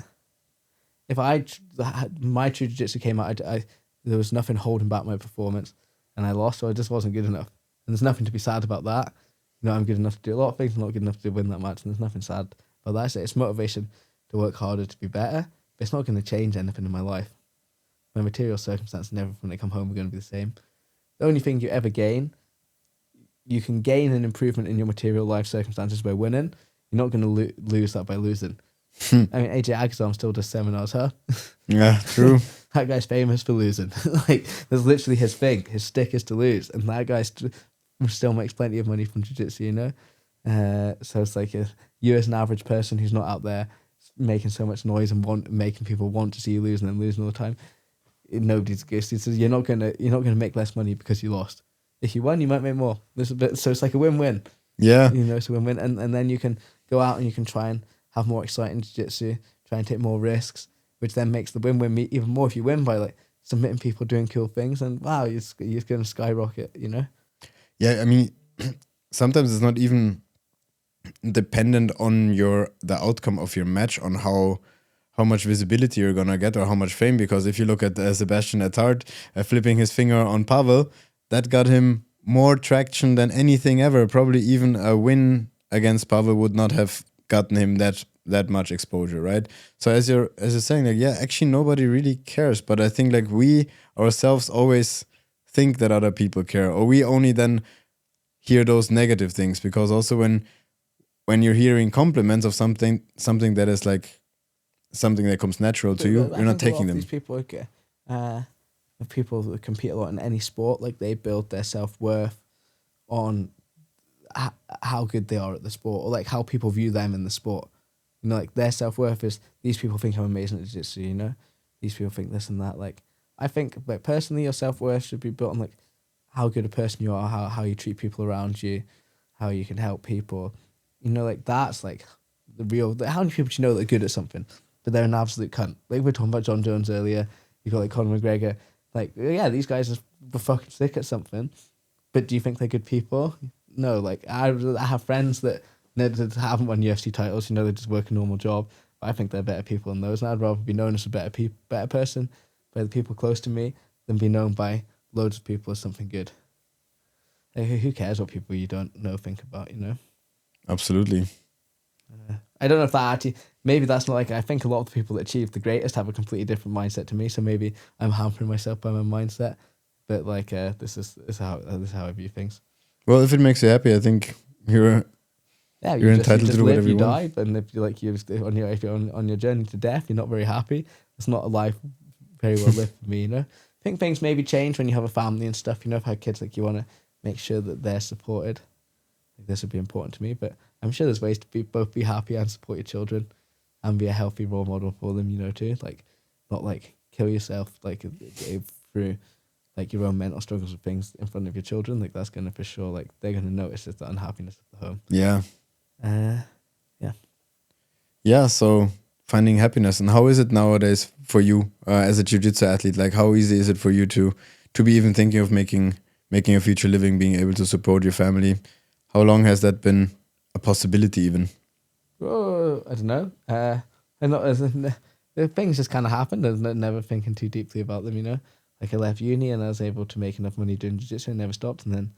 If my true jiu-jitsu came out, there was nothing holding back my performance, and I lost, so I just wasn't good enough. And there's nothing to be sad about that. You know, I'm good enough to do a lot of things. I'm not good enough to win that match, and there's nothing sad about that. So it's motivation to work harder to be better, but it's not going to change anything in my life. My material circumstances and everything when I come home are going to be the same. The only thing you ever gain, you can gain an improvement in your material life circumstances by winning. You're not going to lose that by losing. I mean, AJ Agazarm still does seminars, huh? Yeah, true. That guy's famous for losing. Like, that's literally his thing. His stick is to lose. And that guy still makes plenty of money from jiu-jitsu, you know? So it's like you as an average person who's not out there making so much noise and making people want to see you lose and then losing all the time, nobody's good. So you're not gonna make less money because you lost. If you won, you might make more. So it's like a win-win. Yeah. You know, it's a win-win. And then you can go out and you can try and have more exciting jiu-jitsu, try and take more risks, which then makes the win-win even more if you win by like submitting people doing cool things, and wow, you're going to skyrocket, you know? Yeah, I mean, sometimes it's not even dependent on the outcome of your match, on how much visibility you're gonna get or how much fame. Because if you look at Sebastian Ettard flipping his finger on Pavel, that got him more traction than anything ever. Probably even a win against Pavel would not have gotten him that much exposure, right? So as you're saying, like, yeah, actually nobody really cares. But I think like we ourselves always think that other people care, or we only then hear those negative things, because also when you're hearing compliments of something that is like something that comes natural to you, you're not taking them. These people, okay, people that compete a lot in any sport, like they build their self-worth on how good they are at the sport, or like how people view them in the sport. You know, like their self-worth is, these people think I'm amazing at jiu-jitsu, you know? These people think this and that. Like, I think, like, personally, your self-worth should be built on, like, how good a person you are, how you treat people around you, how you can help people. You know, like that's like the real. How many people do you know that are good at something, but they're an absolute cunt? Like we were talking about John Jones earlier. You got like Conor McGregor. Like yeah, these guys are fucking sick at something, but do you think they're good people? No. Like I have friends that haven't won UFC titles. You know, they just work a normal job. But I think they're better people than those, and I'd rather be known as a better person by the people close to me than be known by loads of people as something good. Like, who cares what people you don't know think about, you know? Absolutely. I don't know if that actually, maybe that's not like, I think a lot of the people that achieve the greatest have a completely different mindset to me, so maybe I'm hampering myself by my mindset, but like, this is how I view things. Well, if it makes you happy, I think you're entitled to do whatever you want. Die, and if you like, if you're on your journey to death, you're not very happy. It's not a life very well lived for me, you know? I think things maybe change when you have a family and stuff, you know, if you have kids, like you want to make sure that they're supported. Like, this would be important to me, but I'm sure there's ways to both be happy and support your children and be a healthy role model for them, you know, too. Like, not like kill yourself, like through like your own mental struggles with things in front of your children. Like that's going to for sure, like they're going to notice the unhappiness of the home. Yeah. Yeah. Yeah. So finding happiness, and how is it nowadays for you as a jiu-jitsu athlete? Like, how easy is it for you to be even thinking of making a future living, being able to support your family? How long has that been a possibility even? Oh, I don't know. I'm not, the things just kind of happened. I was never thinking too deeply about them, you know. Like I left uni and I was able to make enough money doing jiu-jitsu and never stopped. And then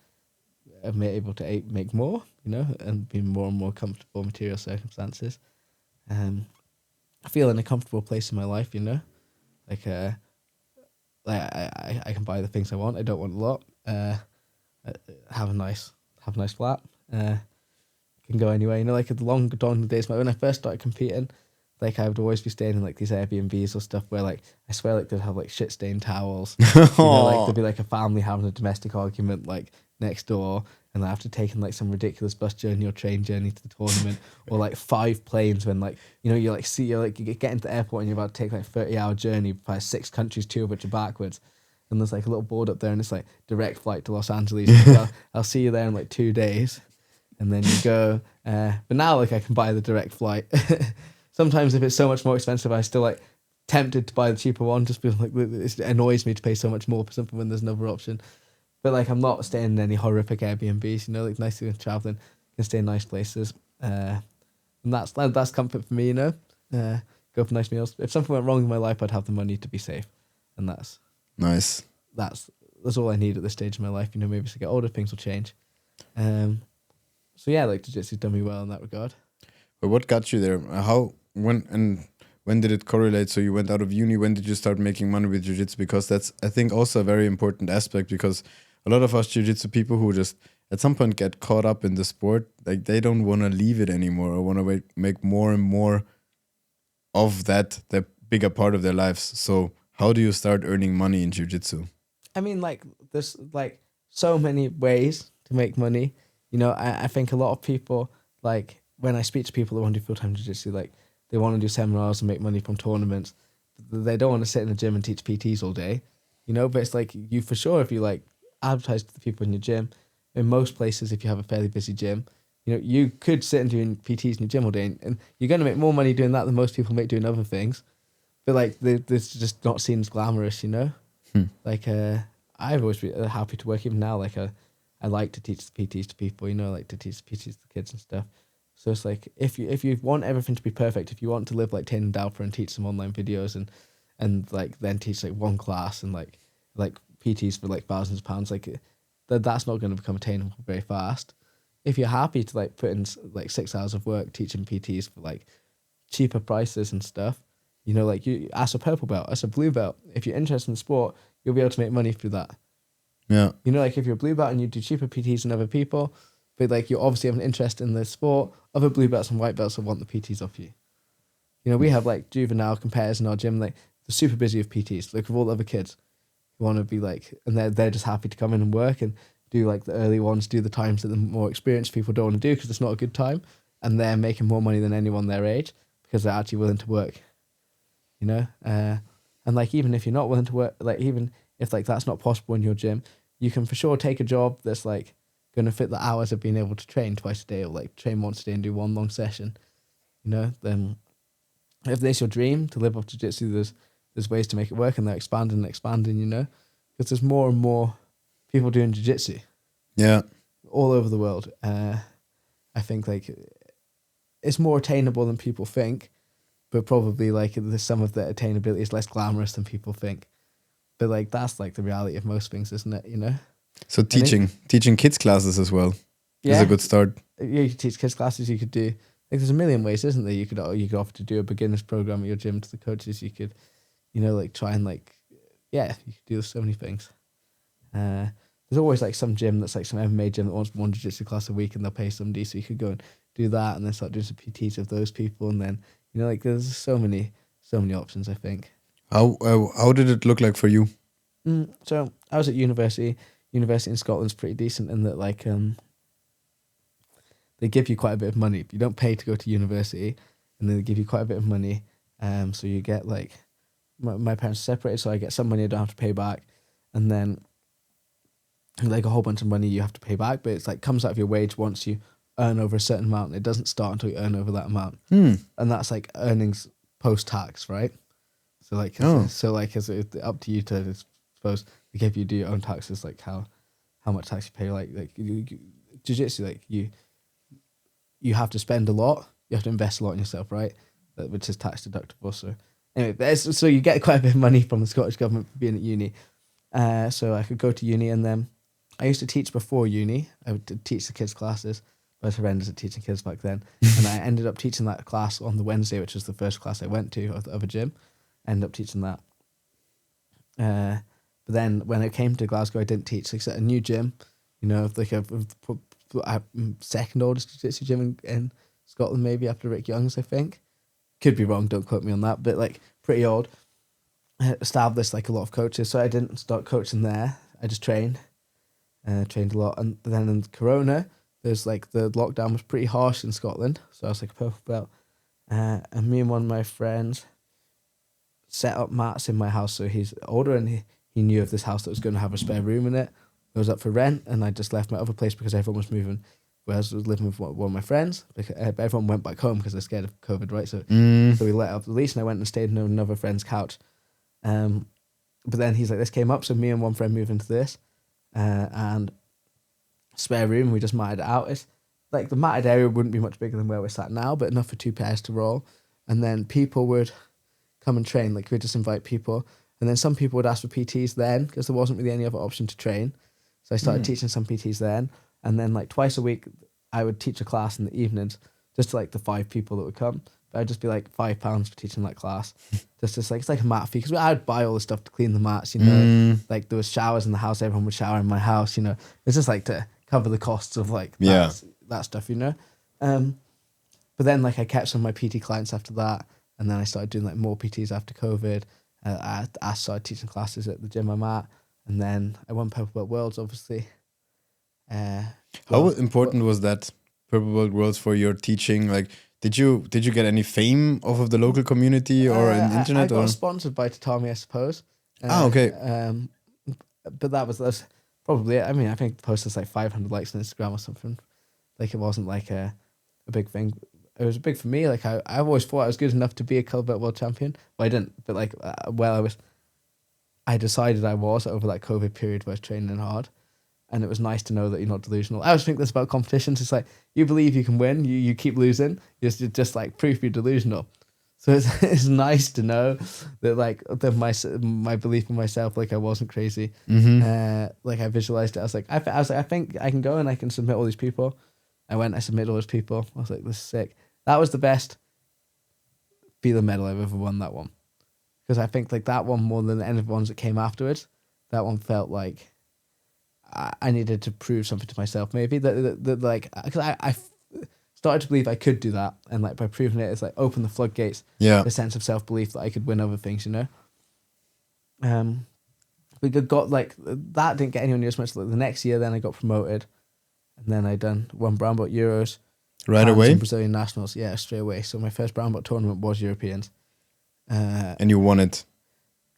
I'm able to make more, you know, and be more and more comfortable material circumstances. I feel in a comfortable place in my life, you know. Like I can buy the things I want. I don't want a lot. Have a nice flat. Can go anywhere, you know. Like the long dawn days, when I first started competing, like I would always be staying in like these Airbnbs or stuff where like I swear like they'd have like shit stained towels. You know, like there'd be like a family having a domestic argument like next door, and I have to take in like some ridiculous bus journey or train journey to the tournament, or like 5 planes when like, you know, you get into the airport and you're about to take like 30-hour journey by 6 countries, 2 of which are backwards. And there's like a little board up there and it's like direct flight to Los Angeles. I'll see you there in like 2 days. And then you go, but now like I can buy the direct flight. Sometimes if it's so much more expensive, I still like tempted to buy the cheaper one, just because like it annoys me to pay so much more for something when there's another option. But like I'm not staying in any horrific Airbnbs, you know, like nice to go traveling, can stay in nice places. And that's comfort for me, you know. Go for nice meals. If something went wrong in my life, I'd have the money to be safe. And that's nice. That's all I need at this stage of my life, you know. Maybe as I get older, things will change. So yeah, like jiu-jitsu's done me well in that regard. But what got you there? When did it correlate? So you went out of uni. When did you start making money with jiu-jitsu? Because that's, I think, also a very important aspect, because a lot of us jiu-jitsu people who just at some point get caught up in the sport, like they don't want to leave it anymore or want to make more and more of that the bigger part of their lives. So how do you start earning money in jiu-jitsu? I mean, like there's like so many ways to make money. You know, I think a lot of people, like when I speak to people that want to do full-time jiu-jitsu, like they want to do seminars and make money from tournaments. They don't want to sit in the gym and teach PTs all day, you know. But it's like you for sure, if you like advertise to the people in your gym, in most places, if you have a fairly busy gym, you know, you could sit and do PTs in your gym all day, and you're going to make more money doing that than most people make doing other things. But like, this just not seen as glamorous, you know. Like, I've always been happy to work even now. Like, I like to teach the PTs to people, you know, like to teach the PTs to kids and stuff. So it's like, if you want everything to be perfect, if you want to live like Tin and Dalper and teach some online videos and like then teach like one class and like PTs for like thousands of pounds, like that's not going to become attainable very fast. If you're happy to like put in like 6 hours of work teaching PTs for like cheaper prices and stuff, you know, like you as a purple belt, as a blue belt, if you're interested in sport, you'll be able to make money through that. Yeah. You know, like if you're a blue belt and you do cheaper PTs than other people, but like you obviously have an interest in the sport, other blue belts and white belts will want the PTs off you. You know, we have like juvenile competitors in our gym, like they're super busy with PTs, like with all the other kids who want to be like, and they're just happy to come in and work and do like the early ones, do the times that the more experienced people don't want to do because it's not a good time, and they're making more money than anyone their age because they're actually willing to work. You know, and like even if you're not willing to work, like even if like that's not possible in your gym, you can for sure take a job that's like going to fit the hours of being able to train twice a day, or like train once a day and do one long session. Then if this your dream to live up to jiu-jitsu, there's ways to make it work, and they're expanding and expanding. Because there's more and more people doing jiu-jitsu. Yeah. All over the world. I think like it's more attainable than people think, but probably like some of the attainability is less glamorous than people think. But like that's like the reality of most things, isn't it? So teaching kids classes as well is a good start. You could teach kids classes. You could do like there's a million ways, isn't there? You could offer to do a beginner's program at your gym to the coaches. You could, like try and like, you could do so many things. There's always like some gym that's like some MMA gym that wants one jiu-jitsu class a week, and they'll pay somebody, so you could go and do that, and then start doing some PTs of those people, and then like there's so many options. I think. How did it look like for you? So I was at university. University in Scotland's pretty decent in that like they give you quite a bit of money. You don't pay to go to university, and then they give you quite a bit of money. So you get like my parents are separated, so I get some money I don't have to pay back, and then like a whole bunch of money you have to pay back, but it's like comes out of your wage once you earn over a certain amount. It doesn't start until you earn over that amount, and that's like earnings post tax, right? So like, it's up to you to suppose like if you do your own taxes, like how much tax you pay. Like jiu-jitsu, like you have to spend a lot, you have to invest a lot in yourself, right? Which is tax deductible. So anyway, so you get quite a bit of money from the Scottish government for being at uni. So I could go to uni, and then I used to teach before uni. I would teach the kids classes. I was horrendous at teaching kids back then. And I ended up teaching that class on the Wednesday, which was the first class I went to of a gym. I ended up teaching that. But then when it came to Glasgow, I didn't teach. Like, at a new gym, like a second oldest jiu-jitsu gym in Scotland, maybe after Rick Young's, I think. Could be wrong, don't quote me on that, but like pretty old. I established like a lot of coaches, so I didn't start coaching there. I just trained a lot. And then in Corona, there's like the lockdown was pretty harsh in Scotland, so I was like a purple belt. And me and one of my friends set up mats in my house. So he's older, and he knew of this house that was going to have a spare room in it. It was up for rent, and I just left my other place because everyone was moving. Whereas I was living with one of my friends, because everyone went back home because they're scared of COVID, right? So we let up the lease, and I went and stayed on another friend's couch. But then he's like, this came up, so me and one friend moved into this, and spare room, we just matted it out. It's like the matted area wouldn't be much bigger than where we're sat now, but enough for 2 pairs to roll. And then people would come and train, like we'd just invite people. And then some people would ask for PTs then, because there wasn't really any other option to train. So I started teaching some PTs then. And then like twice a week, I would teach a class in the evenings, just to like the 5 people that would come. But I'd just be like £5 for teaching that class. just like, it's like a mat fee, because I'd buy all the stuff to clean the mats, like there was showers in the house, everyone would shower in my house, it's just like to cover the costs of like that stuff, But then like I kept some of my PT clients after that, and then I started doing like more PTs after COVID. I started teaching classes at the gym I'm at, and then I won Purple Belt Worlds, obviously. How important was that Purple Belt Worlds for your teaching? Like, did you get any fame off of the local community or in the internet? I got sponsored by Tatami, I suppose. Okay. But that was probably it. I mean, I think the post has like 500 likes on Instagram or something. Like, it wasn't like a big thing. It was big for me. Like, I've always thought I was good enough to be a Purple Belt World Champion. Well, I didn't. But like, I decided I was over that COVID period where I was training hard. And it was nice to know that you're not delusional. I always think this about competitions. It's like, you believe you can win, you keep losing. You just like proof you're delusional. So it's nice to know that like that my belief in myself, like I wasn't crazy. Like I visualized it. I was like, I think I can go and I can submit all these people. I went, I submitted all those people. I was like, this is sick. That was the best feeling medal I've ever won, that one. Because I think like that one, more than any of the ones that came afterwards, that one felt like I needed to prove something to myself, maybe that like, because I started to believe I could do that, and like by proving it, it's like open the floodgates, the sense of self-belief that I could win other things, we got like that didn't get anywhere near as much. Like the next year, then I got promoted, and then I won brown belt Euros right away, and Brazilian nationals, straight away. So my first brown belt tournament was Europeans, and you won it.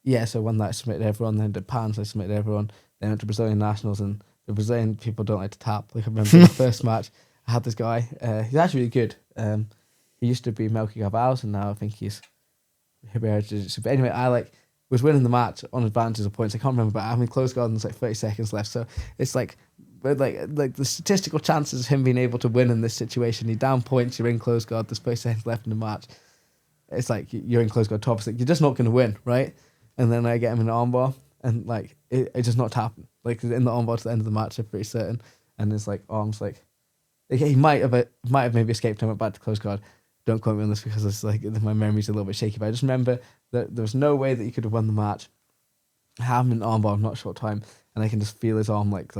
Yeah, so I won that. I submitted everyone. Then did Pans. I submitted everyone. Then I went to Brazilian Nationals, and the Brazilian people don't like to tap. Like I remember the first match, I had this guy. He's actually really good. He used to be Melky Gavals, and now I think he's Hibiera Jiu-Jitsu. But anyway, I was winning the match on advantages of points. I can't remember, but having close guard and there's like 30 seconds left. So it's like the statistical chances of him being able to win in this situation. You're down points, you're in close guard, there's 30 seconds left in the match. It's like you're in close guard top. It's like you're just not going to win, right? And then I get him in an armbar, and like it's just not happening. Like in the armbar to the end of the match, I'm pretty certain. And it's like arms like he might have maybe escaped and went back to close guard. Don't quote me on this because it's like my memory's a little bit shaky. But I just remember that there was no way that he could have won the match. I have him in armbar, not a short time, and I can just feel his arm like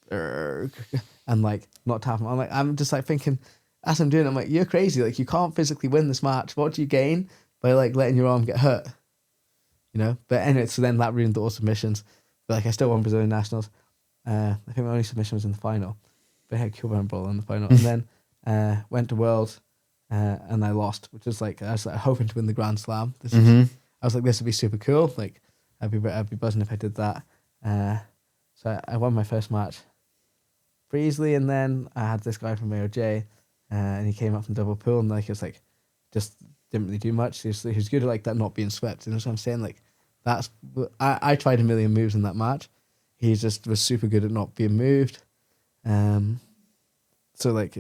and like not tap him. I'm just like thinking as I'm doing it, I'm like, you're crazy. Like you can't physically win this match. What do you gain by like letting your arm get hurt? You know. But anyway, so then that ruined all submissions. But like I still won Brazilian Nationals. I think my only submission was in the final. But I had Cuban Brawl in the final, and then went to Worlds. And I lost, which was like I was like hoping to win the Grand Slam. I was like, this would be super cool. Like I'd be buzzing if I did that. So I won my first match pretty easily, and then I had this guy from AOJ, and he came up from double pool, and like it was like just didn't really do much. He was good at like that not being swept. You know what I'm saying? Like that's I tried a million moves in that match. He just was super good at not being moved. So like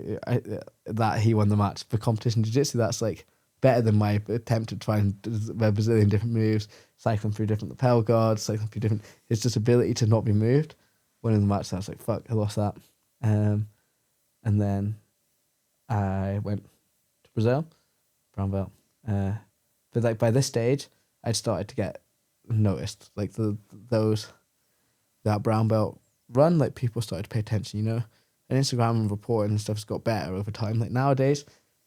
that he won the match for competition jiu-jitsu. That's like better than my attempt to try and do Brazilian different moves, cycling through different lapel guards, cycling through different. His just ability to not be moved. Winning the match, I was like, fuck, I lost that. And then I went to Brazil, brown belt. But like by this stage, I'd started to get noticed. Like that brown belt run, like people started to pay attention, you know. And Instagram and reporting and stuff has got better over time. Like nowadays,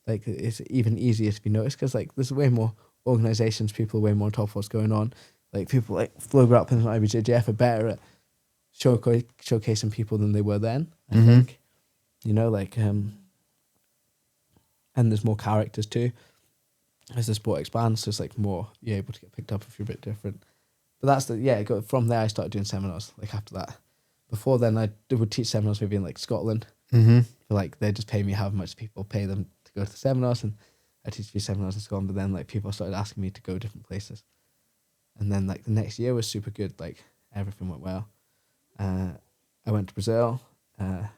like it's even easier to be noticed because like there's way more organizations, people are way more on top of what's going on. Like people like Flo Grappling and IBJJF are better at showcasing people than they were then. I think, you know, like and there's more characters too. As the sport expands, there's like more you're able to get picked up if you're a bit different. But that's from there I started doing seminars. Like after that. Before then, I would teach seminars maybe in like Scotland. For like they just pay me however much people pay them to go to the seminars, and I teach a few seminars in Scotland. But then like people started asking me to go different places, and then like the next year was super good. Like everything went well. I went to Brazil. I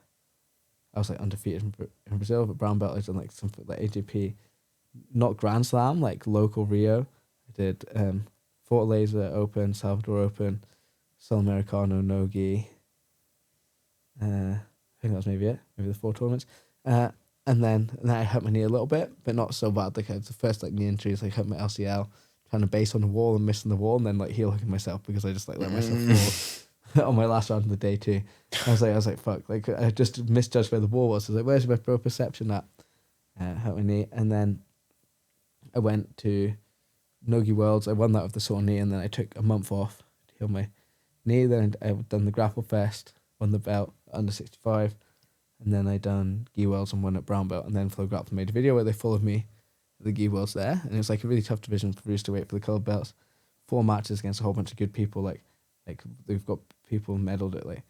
was like undefeated in Brazil, but brown belt. I done like something like AJP, not Grand Slam, like local Rio. I did Fortaleza Open, Salvador Open, Sul Americano, Nogi. I think that was maybe it. Maybe the 4 tournaments. And then I hurt my knee a little bit, but not so bad. Like it's the first like knee injuries. Like hurt my LCL, trying to base on the wall and missing the wall, and then like heel hooking myself because I just like let myself fall on my last round of the day too. I was like fuck. Like I just misjudged where the wall was. I was like, where's my proprioception at? Hurt my knee, and then I went to Nogi Worlds. I won that with the sore knee, and then I took a month off to heal my knee. Then I've done the Grapple Fest, won the belt under 65, and then I done Gi Worlds and won at brown belt, and then Flo Grappling made a video where they followed me at the Gi Worlds there, and it was like a really tough division for Rooster weight for the colored belts. 4 matches against a whole bunch of good people. Like they've got people medaled at like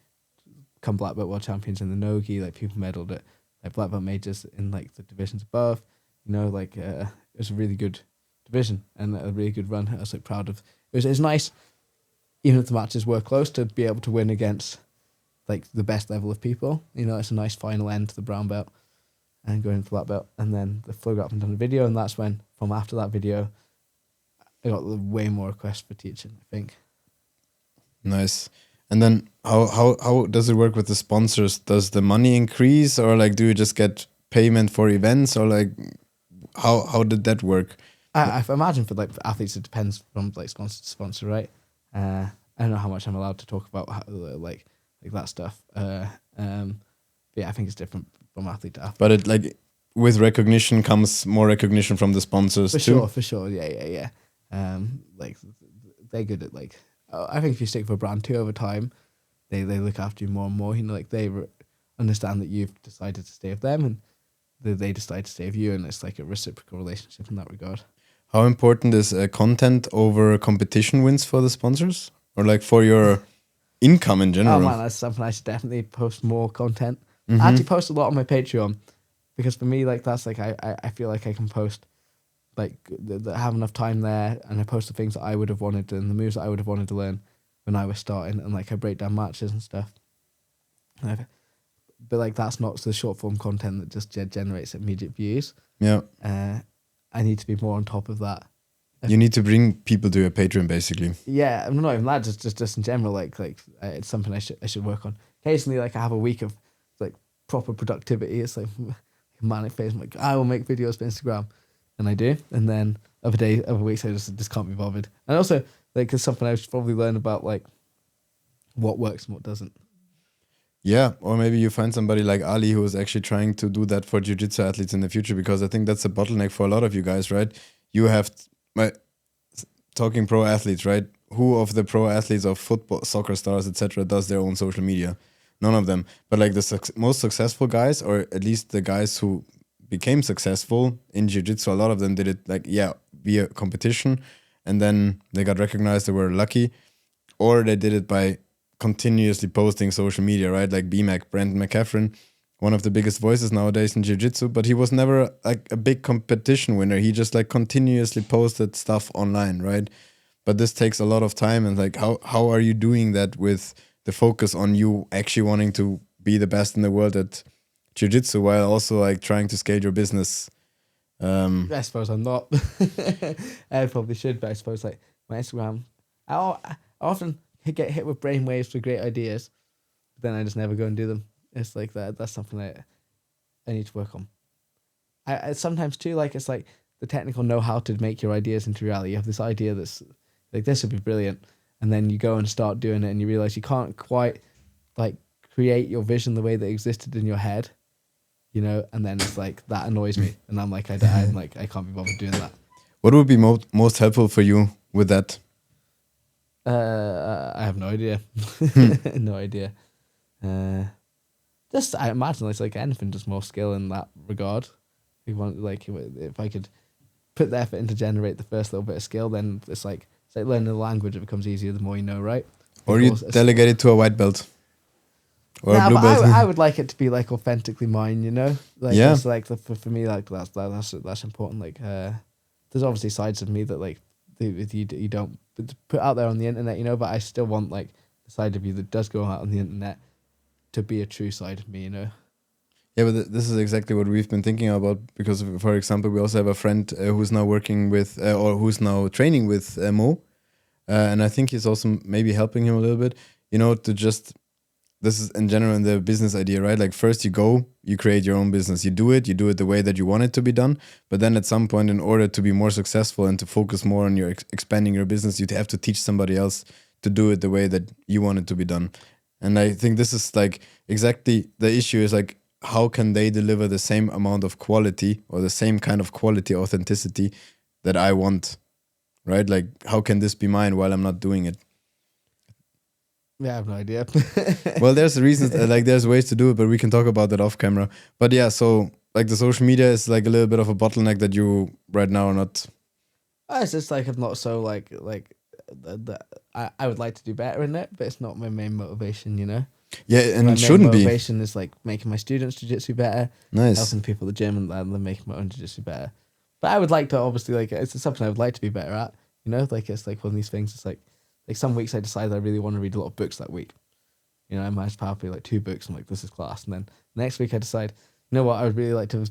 come black belt world champions in the Nogi. Like people medaled at like black belt majors in like the divisions above. You know, like it was a really good division and a really good run. I was like proud of. It was nice, even if the matches were close, to be able to win against like the best level of people. You know, it's a nice final end to the brown belt and going into black belt. And then the Flo Grappling done a video, and that's when from after that video I got way more requests for teaching, I think. Nice. And then how does it work with the sponsors? Does the money increase, or like do you just get payment for events, or like how did that work? I imagine for like athletes it depends from like sponsor to sponsor, right? I don't know how much I'm allowed to talk about like that stuff. But yeah, I think it's different from athlete to athlete. But it like with recognition comes more recognition from the sponsors too. For sure. Yeah. Like they're good at like. I think if you stick with a brand too over time, they look after you more and more. You know, like they understand that you've decided to stay with them, and they decide to stay with you, and it's like a reciprocal relationship in that regard. How important is content over competition wins for the sponsors, or like for your income in general. Oh man, that's something I should definitely post more content. Mhm. I actually post a lot on my Patreon because for me, like that's like I feel like I can post like have enough time there, and I post the things that I would have wanted and the moves that I would have wanted to learn when I was starting, and like I break down matches and stuff. But like that's not the short form content that just generates immediate views. Yeah. I need to be more on top of that. You need to bring people to your Patreon, basically. Yeah, I'm not even that. Just in general, like it's something I should work on. Occasionally, like I have a week of like proper productivity. It's like a manic phase. I'm like, I will make videos for Instagram, and I do. And then other weeks, I just can't be bothered. And also, like, it's something I should probably learn about, like what works and what doesn't. Yeah, or maybe you find somebody like Ali who is actually trying to do that for jiu-jitsu athletes in the future, because I think that's a bottleneck for a lot of you guys, right? You have talking pro athletes, right? Who of the pro athletes of football, soccer stars, etc., does their own social media? None of them. But like the most successful guys, or at least the guys who became successful in jiu-jitsu, a lot of them did it like, via competition, and then they got recognized, they were lucky, or they did it by continuously posting social media, right? Like BMAC, Brandon McCaffrey, one of the biggest voices nowadays in jiu-jitsu, but he was never like a big competition winner. He just like continuously posted stuff online, right? But this takes a lot of time, and like how are you doing that with the focus on you actually wanting to be the best in the world at jiu-jitsu while also like trying to scale your business? I suppose I'm not. I probably should, but I suppose like my Instagram, I often get hit with brainwaves for great ideas, but then I just never go and do them. It's like that. That's something I need to work on. I sometimes too, like it's like the technical know-how to make your ideas into reality. You have this idea that's like, this would be brilliant, and then you go and start doing it, and you realize you can't quite like create your vision the way that existed in your head, you know. And then it's like that annoys me, and I'm like, I'm like, I can't be bothered doing that. What would be most helpful for you with that? I have no idea. No idea. Just I imagine it's like anything, just more skill in that regard. If I could put the effort in to generate the first little bit of skill, then it's like learning the language. It becomes easier the more you know, right? Or you delegate it to a white belt or a blue belt. I would like it to be like authentically mine, you know. Like Yeah. it's like for me, like that's important. Like there's obviously sides of me that like you don't put out there on the internet, you know. But I still want like the side of you that does go out on the internet to be a true side of me, you know. Yeah, but this is exactly what we've been thinking about, because, for example, we also have a friend who's now working with, or who's now training with Mo, and I think he's also maybe helping him a little bit, you know, to just, this is in general in the business idea, right? Like first you create your own business, you do it the way that you want it to be done, but then at some point, in order to be more successful and to focus more on your expanding your business, you have to teach somebody else to do it the way that you want it to be done. And I think this is like exactly the issue, is like, how can they deliver the same amount of quality or the same kind of quality, authenticity that I want, right? Like, how can this be mine while I'm not doing it? Yeah, I have no idea. Well, there's reasons, like there's ways to do it, but we can talk about that off camera. But yeah, so like the social media is like a little bit of a bottleneck that you right now are not. It's just like I'm not so like I would like to do better in it, but it's not my main motivation, you know. Yeah, and my it shouldn't be. My motivation is like making my students jiu-jitsu better, Nice. helping people at the gym, and then making my own jiu-jitsu better. But I would like to, obviously, like it's something I would like to be better at, you know. Like it's like one of these things. It's like some weeks I decide I really want to read a lot of books that week. You know, I managed to power through like 2 books. I'm like, this is class. And then next week I decide, you know what, I would really like to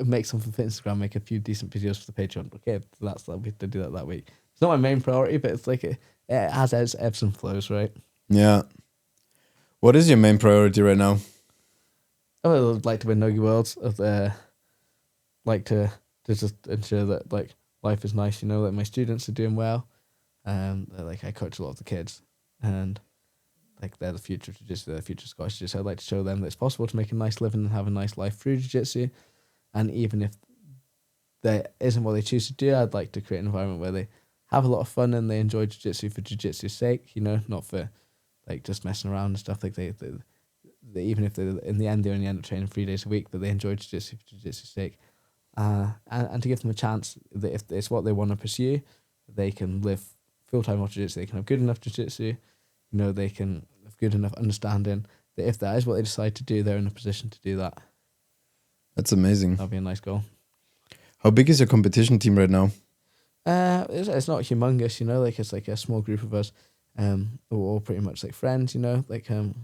make something for Instagram, make a few decent videos for the Patreon. Okay, that's that week to do that week. It's not my main priority, but it's like it has ebbs and flows, right? Yeah. What is your main priority right now? I would like to win Nogi Worlds. Like to just ensure that like life is nice, you know, that my students are doing well. Like I coach a lot of the kids, and like they're the future of jiu-jitsu, they're the future of Scottish jiu-jitsu. I'd like to show them that it's possible to make a nice living and have a nice life through jiu-jitsu. And even if that isn't what they choose to do, I'd like to create an environment where they have a lot of fun and they enjoy jiu-jitsu for jiu-jitsu's sake, you know, not for like just messing around and stuff. Like they even if they in the end they only end up training 3 days a week, but they enjoy jiu-jitsu for jiu-jitsu's sake, and to give them a chance that if it's what they want to pursue, they can live full-time off jiu-jitsu. They can have good enough jiu-jitsu, you know, they can good enough understanding that if that is what they decide to do, they're in a position to do that. That's amazing. That'd be a nice goal. How big is your competition team right now? It's not humongous, you know, like it's like a small group of us. We're all pretty much like friends, you know, like and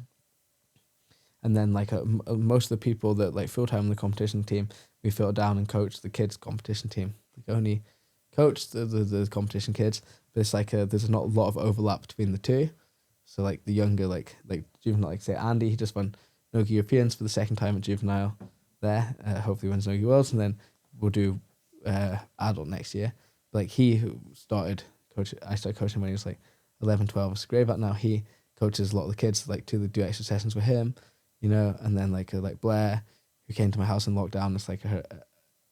then like most of the people that like full time in the competition team, we filter down and coach the kids competition team. Like only coach the competition kids, but it's like there's not a lot of overlap between the two. So like the younger like juvenile, like say Andy, he just won Nogi Europeans for the second time at juvenile there. Hopefully wins Nogi Worlds, and then we'll do adult next year. Like he who started I started coaching when he was like 11, 12. It's great, but now he coaches a lot of the kids like to do extra sessions with him, you know. And then like Blair, who came to my house in lockdown, it's like a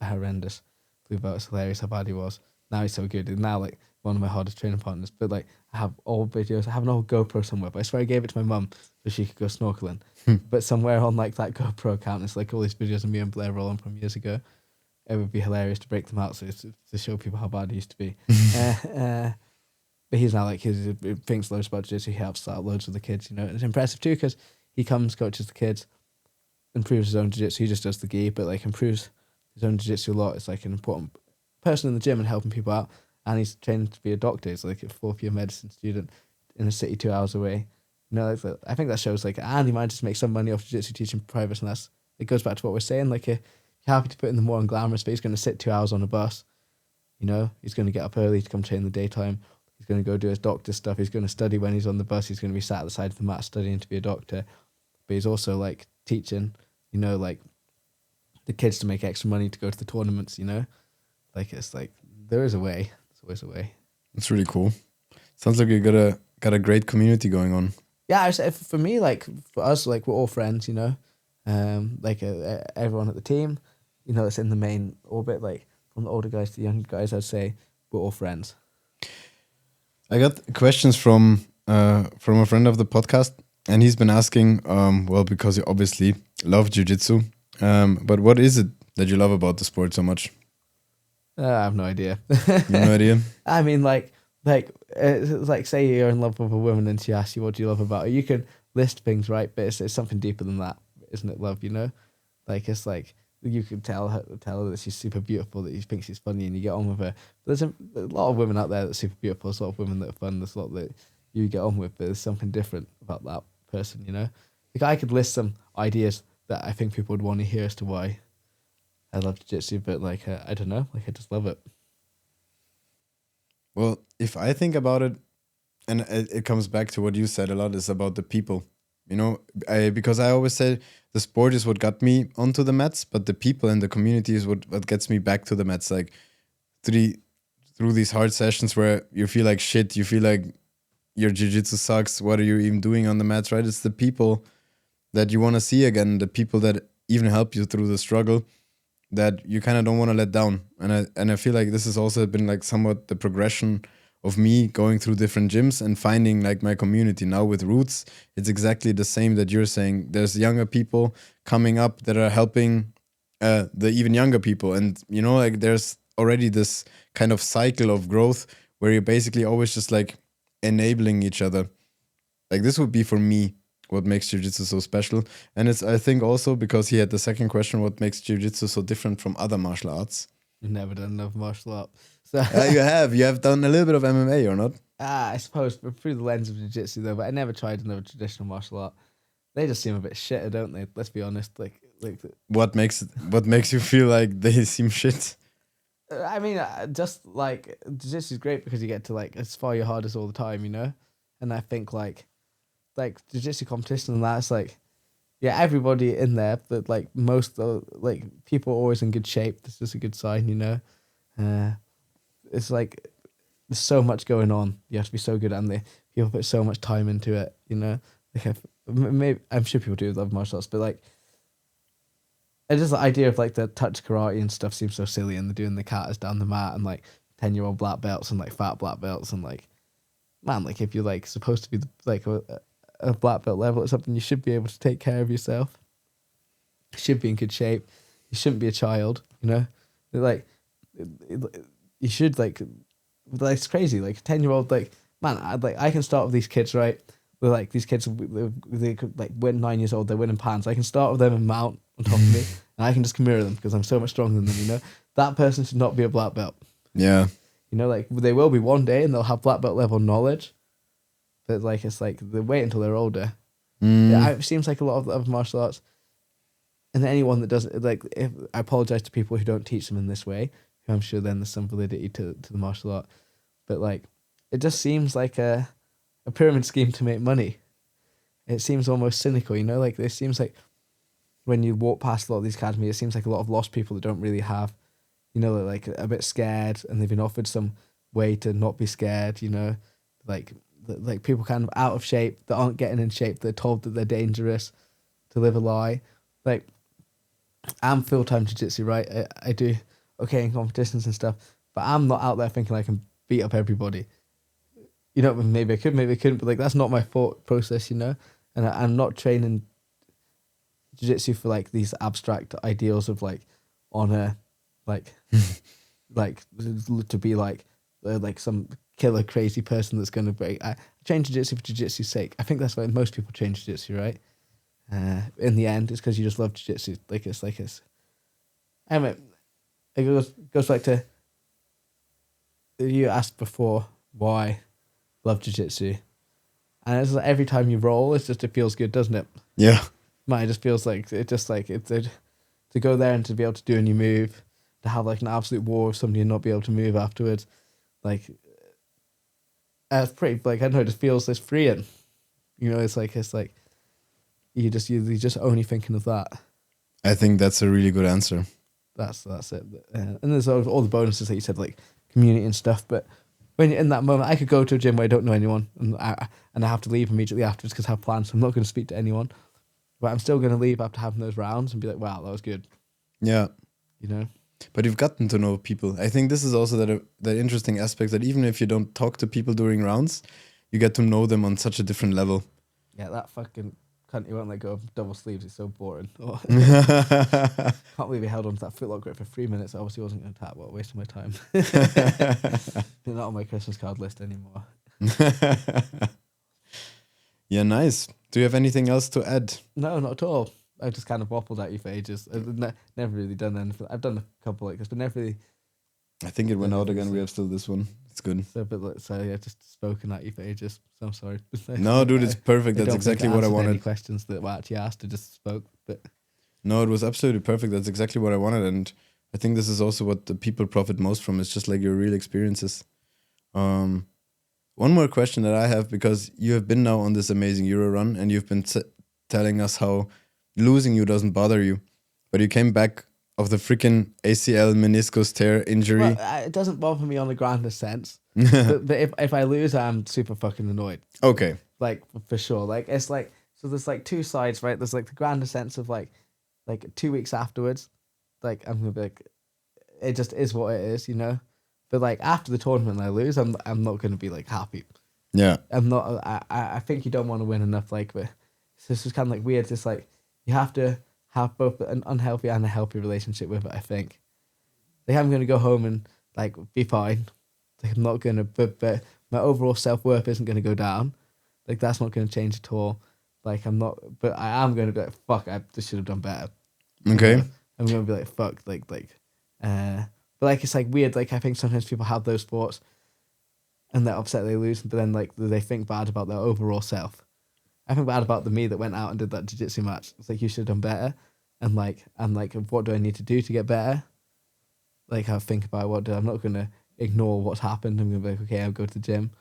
horrendous blue belt. It's hilarious how bad he was. Now he's so good. Now like one of my hardest training partners. But like I have old videos. I have an old GoPro somewhere, but I swear I gave it to my mum so she could go snorkeling. But somewhere on like that GoPro account, it's like all these videos of me and Blair rolling from years ago. It would be hilarious to break them out to show people how bad he used to be. But he's now like he thinks loads about jiu-jitsu. He helps out loads with the kids, you know. And it's impressive too because he comes, coaches the kids, improves his own jiu-jitsu. He just does the gi, but like improves his own jiu-jitsu a lot. It's like an important person in the gym and helping people out. And he's trained to be a doctor. He's like a fourth year medicine student in a city 2 hours away. You know, like I think that shows like, and he managed to make some money off jiu-jitsu teaching private, and it goes back to what we're saying. Like you're happy to put in the more unglamorous, but he's going to sit 2 hours on a bus. You know, he's going to get up early to come train in the daytime. He's going to go do his doctor stuff. He's going to study when he's on the bus. He's going to be sat at the side of the mat studying to be a doctor. But he's also like teaching, you know, like the kids to make extra money to go to the tournaments, you know. Like it's like there is a way. There's always a way. It's really cool. Sounds like you got a great community going on. Yeah, for me, like for us, like we're all friends, you know. Like everyone at the team, you know, it's in the main orbit. Like from the older guys to the younger guys, I'd say we're all friends. I got questions from a friend of the podcast, and he's been asking, well, because you obviously love jiu-jitsu, but what is it that you love about the sport so much? I have no idea. You have no idea? I mean, like say you're in love with a woman and she asks you, what do you love about her? You can list things, right? But it's something deeper than that, isn't it, love, you know? Like, it's like, you can tell her that she's super beautiful, that you think she's funny and you get on with her. But there's a lot of women out there that are super beautiful. There's a lot of women that are fun. There's a lot that you get on with, but there's something different about that person, you know? Like, I could list some ideas that I think people would want to hear as to why I love jiu-jitsu, but like, I don't know. Like, I just love it. Well, if I think about it, and it comes back to what you said a lot, is about the people. You know, because I always say the sport is what got me onto the mats, but the people and the community is what gets me back to the mats. Like through these hard sessions where you feel like shit, you feel like your jiu-jitsu sucks. What are you even doing on the mats, right? It's the people that you want to see again, the people that even help you through the struggle that you kind of don't want to let down. And I feel like this has also been like somewhat the progression of me going through different gyms and finding like my community. Now with Roots, it's exactly the same that you're saying. There's younger people coming up that are helping the even younger people. And, you know, like there's already this kind of cycle of growth where you're basically always just like enabling each other. Like this would be for me what makes jiu-jitsu so special. And it's, I think also because he had the second question, what makes jiu-jitsu so different from other martial arts? You've never done enough martial art. So you have done a little bit of MMA or not? I suppose, but through the lens of jiu-jitsu though. But I never tried another traditional martial art. They just seem a bit shitter, don't they? Let's be honest. Like what makes you feel like they seem shit? I mean, just like jiu-jitsu is great because you get to like spar your hardest all the time, you know. And I think like jiu-jitsu competition and that's like, yeah, everybody in there, but like most of like people are always in good shape. This is a good sign, you know. It's like there's so much going on. You have to be so good, and people put so much time into it, you know. Like maybe I'm sure people do love martial arts, but like, it's just the idea of like the touch karate and stuff seems so silly, and they're doing the katas down the mat and like 10-year-old black belts and like fat black belts and like, man, like if you're like supposed to be like a black belt level or something, you should be able to take care of yourself. You should be in good shape. You shouldn't be a child, you know. Like you should like it's crazy. Like 10-year-old, like man, I can start with these kids, right? They're like these kids, they could like win 9 years old. They're winning pans. I can start with them and mount on top of me, and I can just mirror them because I'm so much stronger than them. You know, that person should not be a black belt. Yeah. You know, like they will be one day, and they'll have black belt level knowledge. But like it's like they wait until they're older. Yeah, it seems like a lot of the other martial arts, and anyone that does like, if I apologize to people who don't teach them in this way, who I'm sure then there's some validity to the martial art, but like it just seems like a pyramid scheme to make money. It seems almost cynical, you know, like it seems like when you walk past a lot of these academies, it seems like a lot of lost people that don't really have, you know, like a bit scared, and they've been offered some way to not be scared, you know, like people kind of out of shape that aren't getting in shape. They're told that they're dangerous, to live a lie. Like, I'm full-time jiu-jitsu, right? I do okay in competitions and stuff, but I'm not out there thinking I can beat up everybody. You know, maybe I could, maybe I couldn't, but like that's not my thought process, you know. And I'm not training jiu-jitsu for like these abstract ideals of like honor, like like to be like some killer crazy person that's going to break. I train jiu-jitsu for jiu-jitsu's sake. I think that's why most people train jiu-jitsu, right? In the end, it's because you just love jiu-jitsu. Anyway, it goes back to you asked before why love jiu-jitsu, and it's like every time you roll, it feels good, doesn't it? Yeah. Mine just feels like to go there and to be able to do a new move, to have like an absolute war with somebody and not be able to move afterwards, like it's pretty, like I don't know, it just feels this freeing. You know, it's like you're just only thinking of that. I think that's a really good answer. That's it. And there's all the bonuses that you said, like community and stuff. But when you're in that moment, I could go to a gym where I don't know anyone, and I have to leave immediately afterwards because I have plans. So I'm not going to speak to anyone, but I'm still going to leave after having those rounds and be like, wow, that was good. Yeah. You know. But you've gotten to know people. I think this is also that interesting aspect that even if you don't talk to people during rounds, you get to know them on such a different level. Yeah, that fucking cunt who won't let go of double sleeves is so boring. Can't believe he held on to that footlock grip for 3 minutes. I obviously wasn't going to tap. What, wasting my time. They're not on my Christmas card list anymore. Yeah, nice. Do you have anything else to add? No, not at all. I've just kind of waffled at you for ages. I've never really done anything. I've done a couple like this, but never really. I think it went out again. We have still this one. It's good. So yeah, just spoken at you for ages. So I'm sorry. No, dude, it's perfect. That's exactly what I wanted. Any questions that were actually asked, I just spoke. But no, it was absolutely perfect. That's exactly what I wanted, and I think this is also what the people profit most from. It's just like your real experiences. One more question that I have, because you have been now on this amazing Euro run, and you've been telling us how losing you doesn't bother you, but you came back of the freaking ACL meniscus tear injury. Well, it doesn't bother me on a grander sense. but if I lose, I'm super fucking annoyed. Okay. Like for sure. Like it's like, so there's like two sides, right? There's like the grander sense of like 2 weeks afterwards, like I'm gonna be like, it just is what it is, you know. But like after the tournament and I lose, I'm not gonna be like happy. Yeah. I'm not. I think you don't want to win enough. Like, but this is kind of like weird. It's like you have to have both an unhealthy and a healthy relationship with it, I think. Like I'm gonna go home and like be fine. Like I'm not gonna, but my overall self-worth isn't gonna go down. Like that's not gonna change at all. Like I'm not, but I am gonna be like, fuck, I just should have done better. Okay. You know? I'm gonna be like, fuck, but like it's like weird. Like I think sometimes people have those thoughts, and they're upset they lose, but then like they think bad about their overall self. I think bad about the me that went out and did that jiu-jitsu match. It's like you should have done better, and what do I need to do to get better? Like I think about I'm not gonna ignore what's happened. I'm gonna be like, okay, I'll go to the gym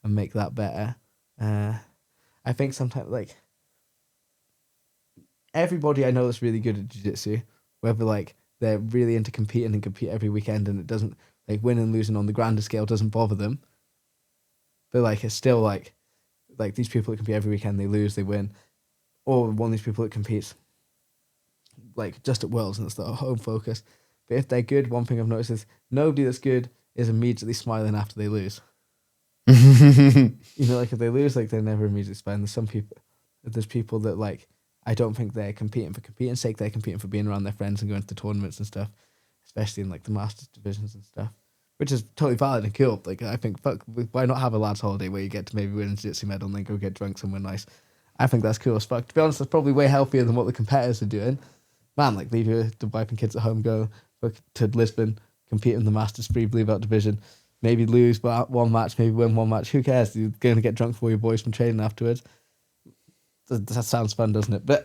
and make that better. I think sometimes like everybody I know that's really good at jiu-jitsu, whether like they're really into competing and compete every weekend, and it doesn't like winning and losing on the grander scale doesn't bother them. But like it's still like these people that compete every weekend, they lose, they win. Or one of these people that competes like just at Worlds and it's the home focus. But if they're good, one thing I've noticed is nobody that's good is immediately smiling after they lose. You know, like if they lose, like they're never immediately smiling. There's people that like, I don't think they're competing for competing's sake. They're competing for being around their friends and going to the tournaments and stuff, especially in like the Masters divisions and stuff. which is totally valid and cool. Like, I think, fuck, why not have a lads' holiday where you get to maybe win a jiu-jitsu medal and then go get drunk somewhere nice? I think that's cool as fuck. To be honest, that's probably way healthier than what the competitors are doing. Man, like, leave the wife and kids at home, go to Lisbon, compete in the Masters 3 Blue Belt division, maybe lose but one match, maybe win one match. Who cares? You're going to get drunk for your boys from training afterwards. That sounds fun, doesn't it? But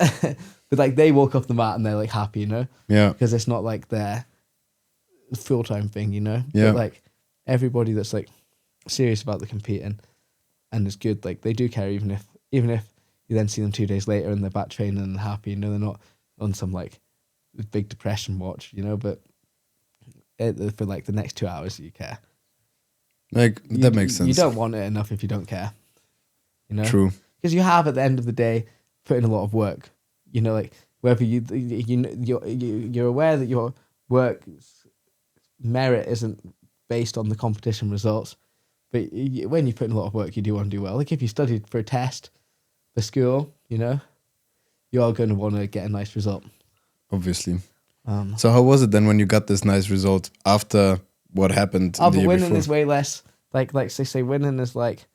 but like, they walk off the mat and they're like happy, you know? Yeah. Because it's not like their full-time thing, you know? Yeah. But like, everybody that's like serious about the competing and is good, like, they do care, even if you then see them 2 days later and they're back training and happy, you know, they're not on some like big depression watch, you know, but for like the next 2 hours you care. Like, that makes sense. You don't want it enough if you don't care, you know? True. Because you have, at the end of the day, put in a lot of work, you know, like, whether you're aware that your work merit isn't based on the competition results, but when you put in a lot of work, you do want to do well. Like, if you studied for a test for school, you know, you are going to want to get a nice result. Obviously. So how was it then when you got this nice result after what happened the but year winning before? is way less, like say winning is like,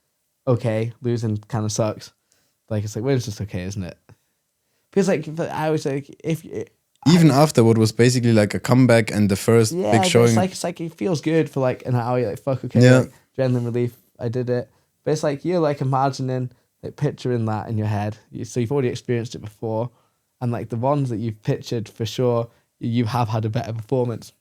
okay, losing kind of sucks. Like, it's like, winning's just okay, isn't it? Because like, I was like, Even after what was basically like a comeback and the first big showing. It's like it feels good for like an hour. You're like, fuck, okay, Yeah. like, adrenaline relief, I did it. But it's like, you're like imagining, like, picturing that in your head. So you've already experienced it before, and like the ones that you've pictured for sure, you have had a better performance.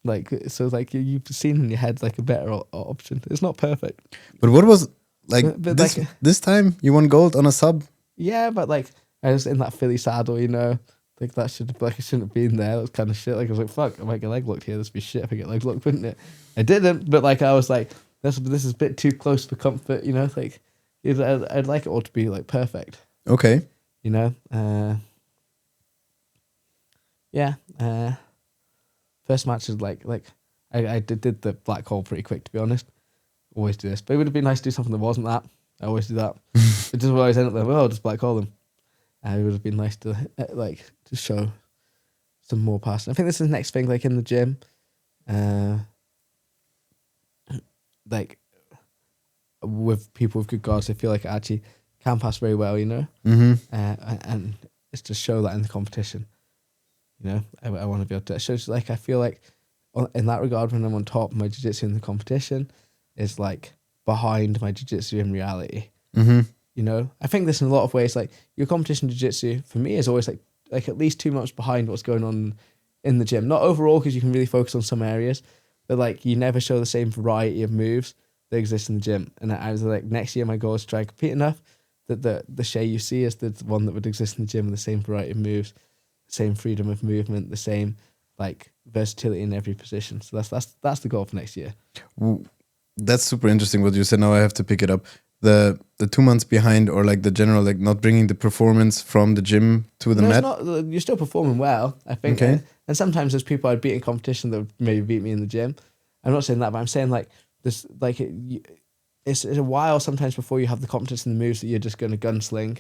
Like, so like you've seen in your head like a better option. It's not perfect. But what was like But this time you won gold on a sub? Yeah, but like, I was in that Philly saddle, you know. Like, that should have, like, I shouldn't have been there. That was kind of shit. Like, I was like, fuck, I might get leg locked here. This would be shit if I get leg locked, wouldn't it? I didn't, but like, I was like, this is a bit too close for comfort, you know. Like, I'd like it all to be like perfect. Okay. You know. Yeah. First match is like I did the black hole pretty quick, to be honest. Always do this, but it would have been nice to do something that wasn't that. I always do that. It just always end up like, well, I'll just black hole them. It would have been nice to like to show some more passion. I think this is the next thing, like in the gym, like with people with good guards, I feel like I actually can pass very well, you know. Mm-hmm. And it's to show that in the competition. You know, I want to be able to show. Like, I feel like in that regard, when I'm on top, my jiu-jitsu in the competition is like behind my jiu-jitsu in reality. Mm-hmm. You know, I think this in a lot of ways. Like, your competition jiu-jitsu for me is always like at least 2 months behind what's going on in the gym. Not overall, because you can really focus on some areas, but like, you never show the same variety of moves that exist in the gym. And I was like, next year my goal is to try and compete enough that the Shay you see is the one that would exist in the gym with the same variety of moves, same freedom of movement, the same like versatility in every position. So that's the goal for next year. That's super interesting what you said. Now I have to pick it up. The 2 months behind, or like the general, like not bringing the performance from the gym to the mat. You're still performing well, I think. Okay. And sometimes there's people I'd beat in competition that would maybe beat me in the gym. I'm not saying that, but I'm saying like this, like it's a while sometimes before you have the confidence in the moves that you're just going to gunsling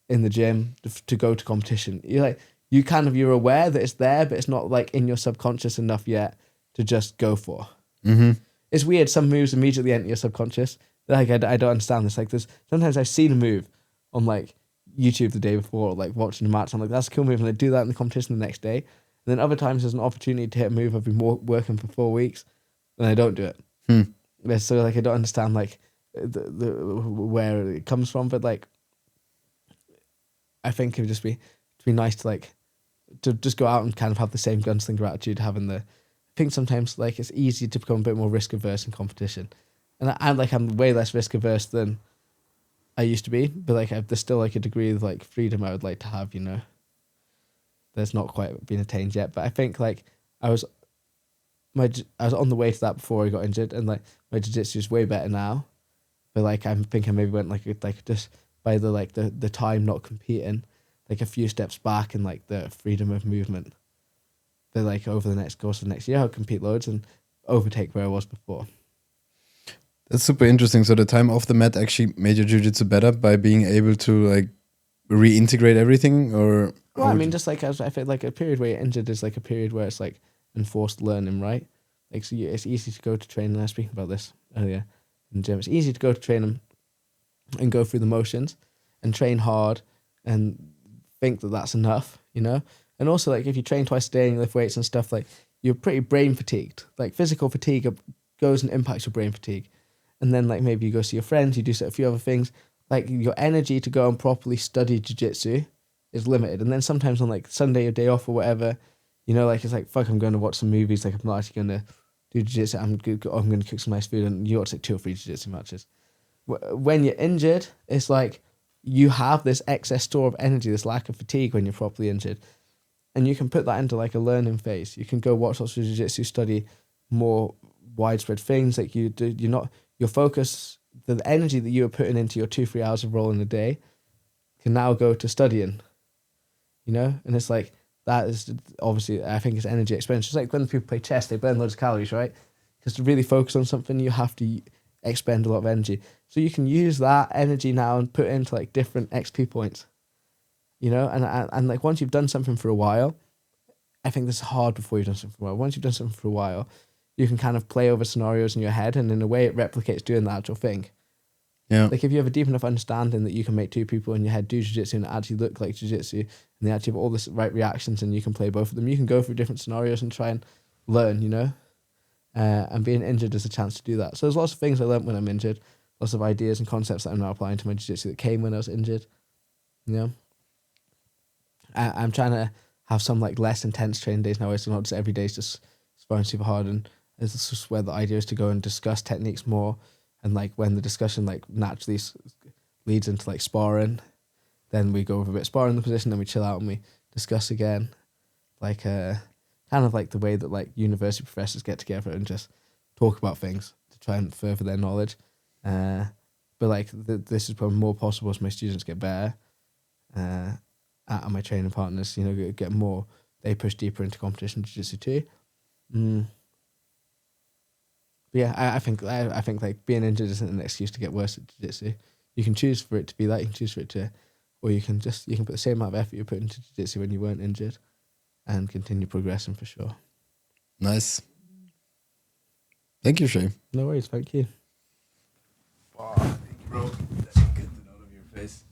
in the gym to go to competition. You're like, you're aware that it's there, but it's not like in your subconscious enough yet to just go for. Mm-hmm. It's weird. Some moves immediately enter your subconscious. Like, I don't understand this. Like, sometimes I've seen a move on like YouTube the day before, or like watching a match. I'm like, that's a cool move, and I do that in the competition the next day. And then other times there's an opportunity to hit a move I've been working for 4 weeks, and I don't do it. So like, I don't understand like the where it comes from, but like, I think it would just be nice to like to just go out and kind of have the same gunslinger attitude, having the. I think sometimes like it's easy to become a bit more risk averse in competition. And I'm way less risk averse than I used to be, but like there's still like a degree of like freedom I would like to have, you know. There's not quite been attained yet, but I think like I was on the way to that before I got injured, and like my jiu-jitsu is way better now. But like I think I maybe went like just by the time not competing, like a few steps back, and like the freedom of movement. But like over the next course of next year, I'll compete loads and overtake where I was before. That's super interesting. So the time off the mat actually made your jiu-jitsu better by being able to like reintegrate everything, or? Well, I mean, just like I feel like a period where you're injured is like a period where it's like enforced learning, right? Like, so it's easy to go to training. I was speaking about this earlier in the gym. It's easy to go to training and go through the motions and train hard and think that that's enough, you know? And also, like, if you train twice a day and you lift weights and stuff, like, you're pretty brain fatigued. Like, physical fatigue goes and impacts your brain fatigue. And then, like, maybe you go see your friends, you do a few other things. Like, your energy to go and properly study jiu-jitsu is limited. And then sometimes on, like, Sunday, your day off or whatever, you know, like, it's like, fuck, I'm going to watch some movies. Like, I'm not actually going to do jiu-jitsu. I'm going to cook some nice food. And you watch, like, 2 or 3 jiu-jitsu matches. When you're injured, it's like you have this excess store of energy, this lack of fatigue when you're properly injured. And you can put that into like a learning phase. You can go watch lots of jiu-jitsu, study more widespread things. Like your focus, the energy that you were putting into your 2-3 hours of rolling a day can now go to studying, you know? And it's like, that is obviously, I think it's energy expenditure. It's like when people play chess, they burn loads of calories, right? Because to really focus on something, you have to expend a lot of energy. So you can use that energy now and put it into like different XP points, you know? And like once you've done something for a while, I think this is hard before you've done something for a while. Once you've done something for a while, you can kind of play over scenarios in your head, and in a way it replicates doing the actual thing. Yeah. Like if you have a deep enough understanding that you can make 2 people in your head do jiu-jitsu and actually look like jiu-jitsu, and they actually have all the right reactions and you can play both of them, you can go through different scenarios and try and learn, you know? And being injured is a chance to do that. So there's lots of things I learned when I'm injured, lots of ideas and concepts that I'm now applying to my jiu-jitsu that came when I was injured. You know, I'm trying to have some like less intense training days now. It's not just every day is just sparring super hard, and it's just where the idea is to go and discuss techniques more. And like when the discussion like naturally leads into like sparring, then we go over a bit of sparring in the position, then we chill out and we discuss again. Like kind of like the way that like university professors get together and just talk about things to try and further their knowledge. But like this is probably more possible as my students get better, and my training partners, you know, get more. They push deeper into competition jiu-jitsu too. But yeah, I think like being injured isn't an excuse to get worse at jiu-jitsu. You can choose for it to be that. You can choose for it to, or you can put the same amount of effort you put into jiu-jitsu when you weren't injured, and continue progressing for sure. Nice. Thank you, Shay. No worries, thank you. Wow, thank you, bro. That's good to know of your face.